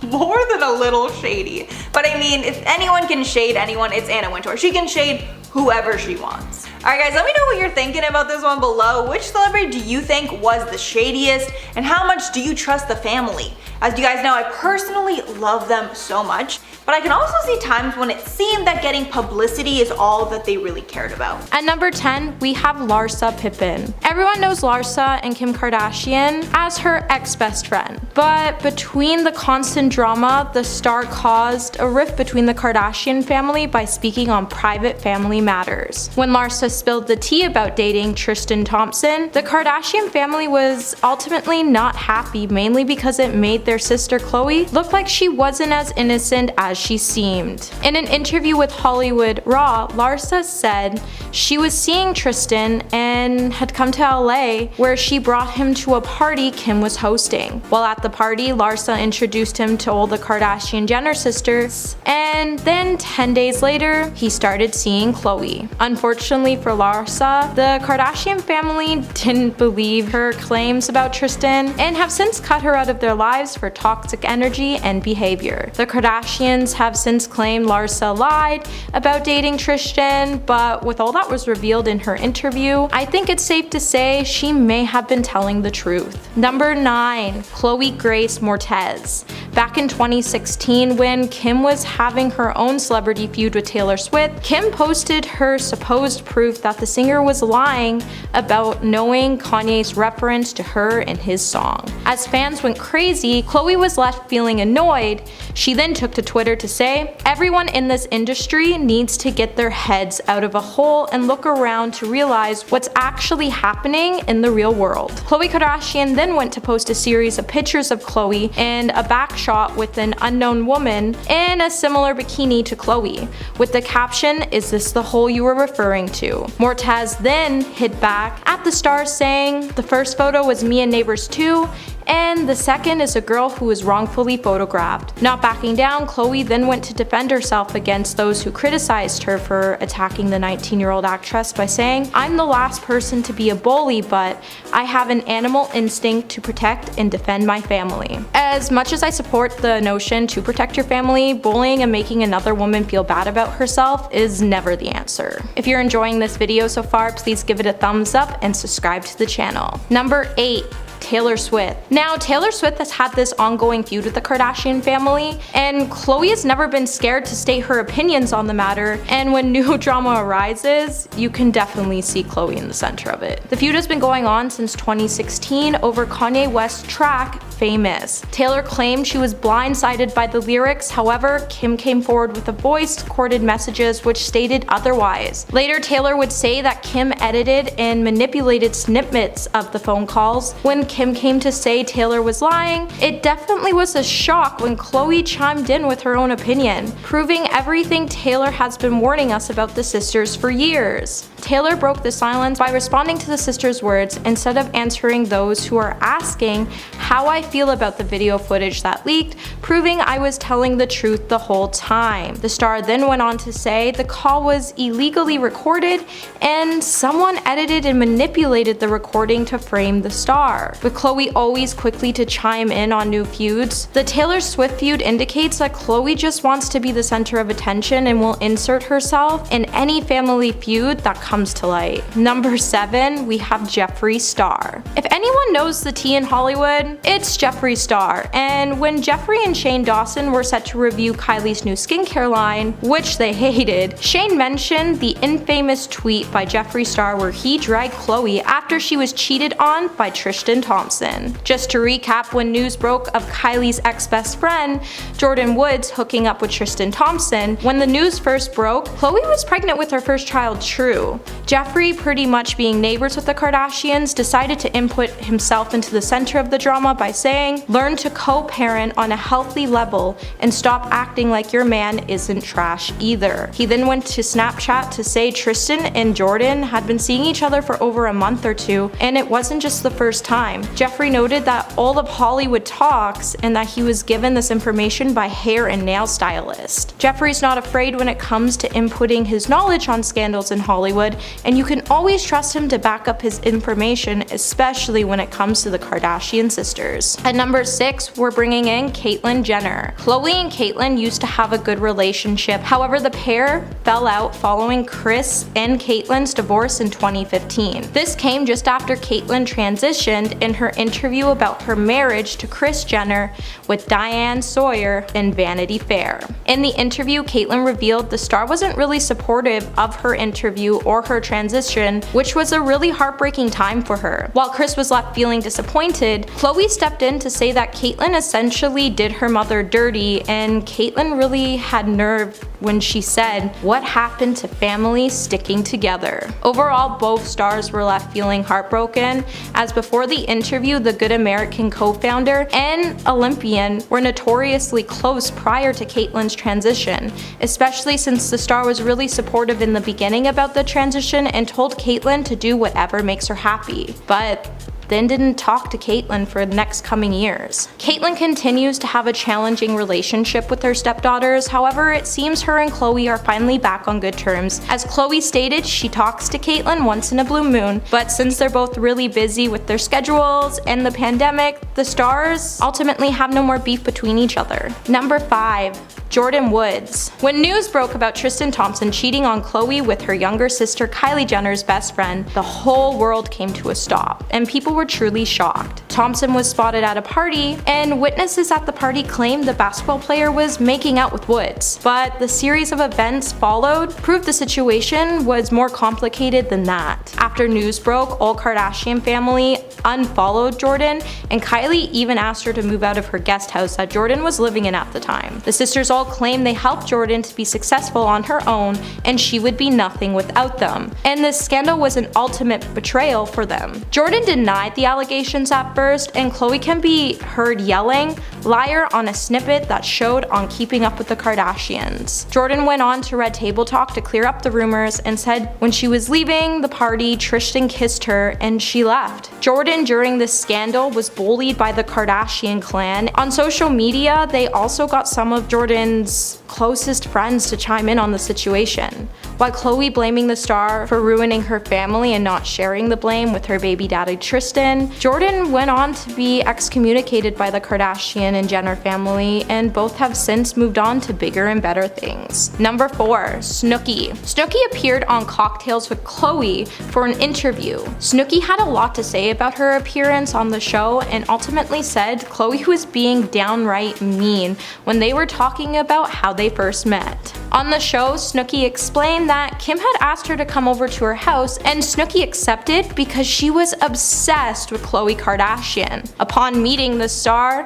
more than a little shady. But I mean, if anyone can shade anyone, it's Anna Wintour. She can shade whoever she wants. Alright guys, let me know what you're thinking about this one below. Which celebrity do you think was the shadiest, and how much do you trust the family? As you guys know, I personally love them so much, but I can also see times when it seemed that getting publicity is all that they really cared about. At number 10, we have Larsa Pippen. Everyone knows Larsa and Kim Kardashian as her ex-best friend. But between the constant drama, the star caused a rift between the Kardashian family by speaking on private family matters. When Larsa spilled the tea about dating Tristan Thompson, the Kardashian family was ultimately not happy, mainly because it made their sister Khloe look like she wasn't as innocent as as she seemed. In an interview with Hollywood Raw, Larsa said she was seeing Tristan and had come to LA where she brought him to a party Kim was hosting. While at the party, Larsa introduced him to all the Kardashian Jenner sisters, and then 10 days later, he started seeing Khloe. Unfortunately for Larsa, the Kardashian family didn't believe her claims about Tristan and have since cut her out of their lives for toxic energy and behavior. The Kardashians have since claimed Larsa lied about dating Tristan, but with all that was revealed in her interview, I think it's safe to say she may have been telling the truth. Number 9. Khloe Grace Moretz. Back in 2016, when Kim was having her own celebrity feud with Taylor Swift, Kim posted her supposed proof that the singer was lying about knowing Kanye's reference to her in his song. As fans went crazy, Khloe was left feeling annoyed. She then took to Twitter to say, "Everyone in this industry needs to get their heads out of a hole and look around to realize what's actually happening in the real world." Khloe Kardashian then went to post a series of pictures of Khloe and a back shot with an unknown woman in a similar bikini to Khloe, with the caption, "Is this the hole you were referring to?" Moretz then hit back at the star saying, "The first photo was me and neighbors too, and the second is a girl who was wrongfully photographed." Not backing down, Khloe then went to defend herself against those who criticized her for attacking the 19-year-old actress by saying, "I'm the last person to be a bully, but I have an animal instinct to protect and defend my family." As much as I support the notion to protect your family, bullying and making another woman feel bad about herself is never the answer. If you're enjoying this video so far, please give it a thumbs up and subscribe to the channel. Number 8. Taylor Swift. Now, Taylor Swift has had this ongoing feud with the Kardashian family, and Khloe has never been scared to state her opinions on the matter, and when new drama arises, you can definitely see Khloe in the center of it. The feud has been going on since 2016 over Kanye West's track, Famous. Taylor claimed she was blindsided by the lyrics, however, Kim came forward with a voice-recorded messages which stated otherwise. Later, Taylor would say that Kim edited and manipulated snippets of the phone calls. When Kim came to say Taylor was lying, it definitely was a shock when Khloe chimed in with her own opinion, proving everything Taylor has been warning us about the sisters for years. Taylor broke the silence by responding to the sisters' words instead of answering those who are asking how I feel about the video footage that leaked, proving I was telling the truth the whole time. The star then went on to say the call was illegally recorded and someone edited and manipulated the recording to frame the star. With Khloe always quickly to chime in on new feuds, the Taylor Swift feud indicates that Khloe just wants to be the center of attention and will insert herself in any family feud that comes to light. Number 7, we have Jeffree Star. If anyone knows the tea in Hollywood, it's Jeffree Star, and when Jeffree and Shane Dawson were set to review Kylie's new skincare line, which they hated, Shane mentioned the infamous tweet by Jeffree Star where he dragged Khloe after she was cheated on by Tristan Thompson. Just to recap, when news broke of Kylie's ex-best friend, Jordyn Woods, hooking up with Tristan Thompson, when the news first broke, Khloe was pregnant with her first child, True. Jeffree, pretty much being neighbors with the Kardashians, decided to input himself into the center of the drama by saying, "Learn to co-parent on a healthy level and stop acting like your man isn't trash either." He then went to Snapchat to say Tristan and Jordyn had been seeing each other for over a month or two, and it wasn't just the first time. Jeffree noted that all of Hollywood talks and that he was given this information by hair and nail stylist. Jeffree's not afraid when it comes to inputting his knowledge on scandals in Hollywood, and you can always trust him to back up his information, especially when it comes to the Kardashian sisters. At number 6, we're bringing in Caitlyn Jenner. Khloe and Caitlyn used to have a good relationship, however the pair fell out following Kris and Caitlyn's divorce in 2015. This came just after Caitlyn transitioned in her interview about her marriage to Kris Jenner with Diane Sawyer in Vanity Fair. In the interview, Caitlyn revealed the star wasn't really supportive of her interview or her transition, which was a really heartbreaking time for her. While Kris was left feeling disappointed, Khloe stepped in to say that Caitlyn essentially did her mother dirty, and Caitlyn really had nerve when she said, "What happened to family sticking together?" Overall, both stars were left feeling heartbroken, as before the interview, the Good American co-founder and Olympian were notoriously close prior to Caitlyn's transition, especially since the star was really supportive in the beginning about the transition and told Caitlyn to do whatever makes her happy. But then didn't talk to Caitlyn for the next coming years. Caitlyn continues to have a challenging relationship with her stepdaughters, however it seems her and Khloe are finally back on good terms. As Khloe stated, she talks to Caitlyn once in a blue moon, but since they're both really busy with their schedules and the pandemic, the stars ultimately have no more beef between each other. Number 5. Jordyn Woods. When news broke about Tristan Thompson cheating on Khloe with her younger sister Kylie Jenner's best friend, the whole world came to a stop, and people were truly shocked. Thompson was spotted at a party, and witnesses at the party claimed the basketball player was making out with Woods. But the series of events followed proved the situation was more complicated than that. After news broke, all Kardashian family unfollowed Jordyn, and Kylie even asked her to move out of her guest house that Jordyn was living in at the time. The sisters all claimed they helped Jordyn to be successful on her own, and she would be nothing without them. And this scandal was an ultimate betrayal for them. Jordyn denied the allegations at first, and Khloe can be heard yelling "liar" on a snippet that showed on Keeping Up with the Kardashians. Jordyn went on to Red Table Talk to clear up the rumors and said when she was leaving the party, Tristan kissed her and she left. Jordyn during this scandal was bullied by the Kardashian clan. On social media, they also got some of Jordyn's closest friends to chime in on the situation. While Khloe blaming the star for ruining her family and not sharing the blame with her baby daddy Tristan, Jordyn went on to be excommunicated by the Kardashian and Jenner family, and both have since moved on to bigger and better things. Number 4. Snooki. Snooki appeared on Cocktails with Khloe for an interview. Snooki had a lot to say about her appearance on the show and ultimately said Khloe was being downright mean when they were talking about how they first met. On the show, Snooki explained that Kim had asked her to come over to her house, and Snooki accepted because she was obsessed with Khloe Kardashian. Upon meeting the star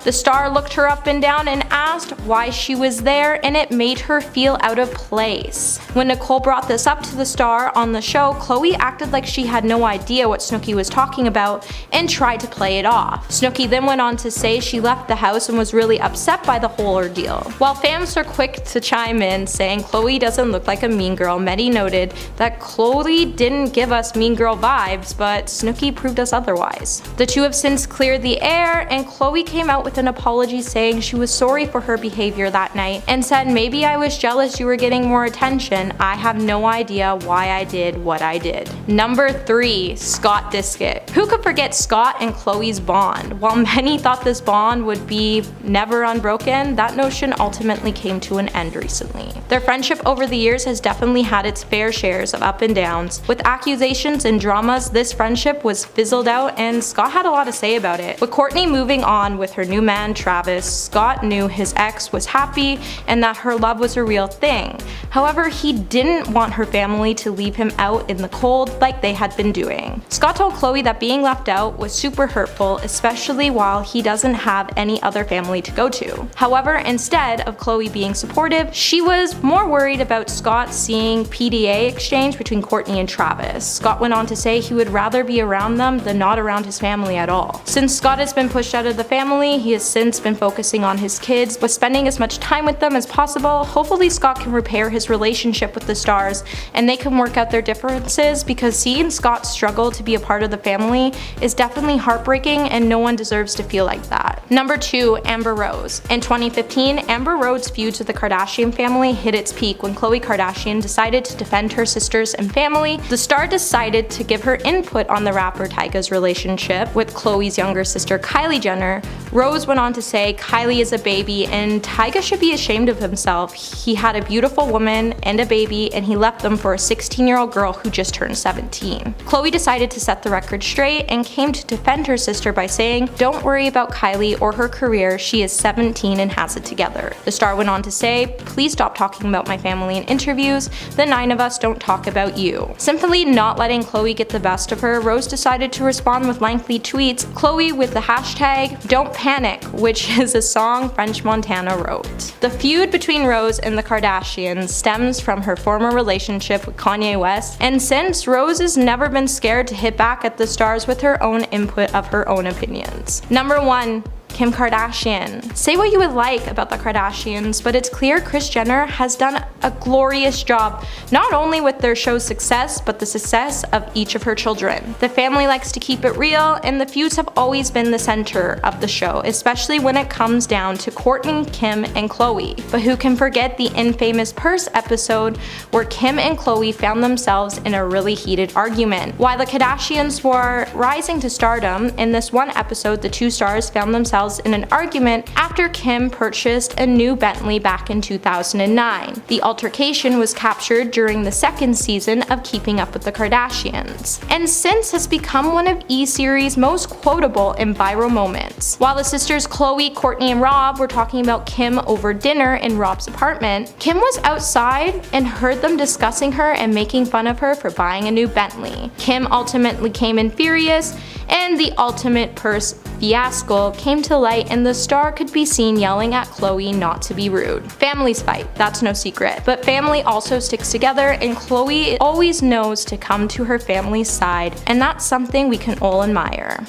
looked her up and down and asked why she was there, and it made her feel out of place. When Nicole brought this up to the star on the show, Khloe acted like she had no idea what Snooki was talking about and tried to play it off. Snooki then went on to say she left the house and was really upset by the whole ordeal. While fans are quick to chime in saying Khloe doesn't look like a mean girl, many noted that Khloe didn't give us mean girl vibes, but Snooki proved us otherwise. The two have since cleared the air, and Khloe came out with an apology saying she was sorry for her behavior that night and said, "Maybe I was jealous you were getting more attention. I have no idea why I did what I did." Number 3. Scott Disick. Who could forget Scott and Khloe's bond? While many thought this bond would be never unbroken, that notion ultimately came to an end recently. Their friendship over the years has definitely had its fair shares of up and downs. With accusations and dramas, this friendship was fizzled out, and Scott had a lot to say about it. With Kourtney moving on with her new man Travis, Scott knew his ex was happy and that her love was a real thing. However, he didn't want her family to leave him out in the cold like they had been doing. Scott told Khloe that being left out was super hurtful, especially while he doesn't have any other family to go to. However, instead of Khloe being supportive, she was more worried about Scott seeing PDA exchange between Kourtney and Travis. Scott went on to say he would rather be around them than not around his family at all. Since Scott has been pushed out of the family, he has since been focusing on his kids, but spending as much time with them as possible. Hopefully Scott can repair his relationship with the stars and they can work out their differences, because seeing Scott struggle to be a part of the family is definitely heartbreaking and no one deserves to feel like that. Number 2. Amber Rose. In 2015, Amber Rose's feud with the Kardashian family hit its peak when Khloe Kardashian decided to defend her sisters and family. The star decided to give her input on the rapper Tyga's relationship with Khloe's younger sister Kylie Jenner. Rose went on to say Kylie is a baby and Tyga should be ashamed of himself. He had a beautiful woman and a baby, and he left them for a 16-year-old girl who just turned 17. Khloe decided to set the record straight and came to defend her sister by saying, "Don't worry about Kylie or her career, she is 17 and has it together. The star went on to say, "Please stop talking about my family in interviews. The 9 of us don't talk about you." Simply not letting Khloe get the best of her, Rose decided to respond with lengthy tweets, Khloe with the hashtag "Don't Panic," which is a song French Montana wrote. The feud between Rose and the Kardashians stems from her former relationship with Kanye West, and since Rose has never been scared to hit back at the stars with her own input of her own opinions. Number 1. Kim Kardashian. Say what you would like about the Kardashians, but it's clear Kris Jenner has done a glorious job, not only with their show's success, but the success of each of her children. The family likes to keep it real, and the feuds have always been the center of the show, especially when it comes down to Kourtney, Kim, and Khloe. But who can forget the infamous purse episode where Kim and Khloe found themselves in a really heated argument. While the Kardashians were rising to stardom, in this one episode the two stars found themselves in an argument after Kim purchased a new Bentley back in 2009. The altercation was captured during the second season of Keeping Up with the Kardashians, and since has become one of E-Series' most quotable and viral moments. While the sisters Khloe, Kourtney, and Rob were talking about Kim over dinner in Rob's apartment, Kim was outside and heard them discussing her and making fun of her for buying a new Bentley. Kim ultimately came in furious, and the ultimate purse fiasco came to light, and the star could be seen yelling at Khloe not to be rude. Families fight, that's no secret, but family also sticks together, and Khloe always knows to come to her family's side, and that's something we can all admire.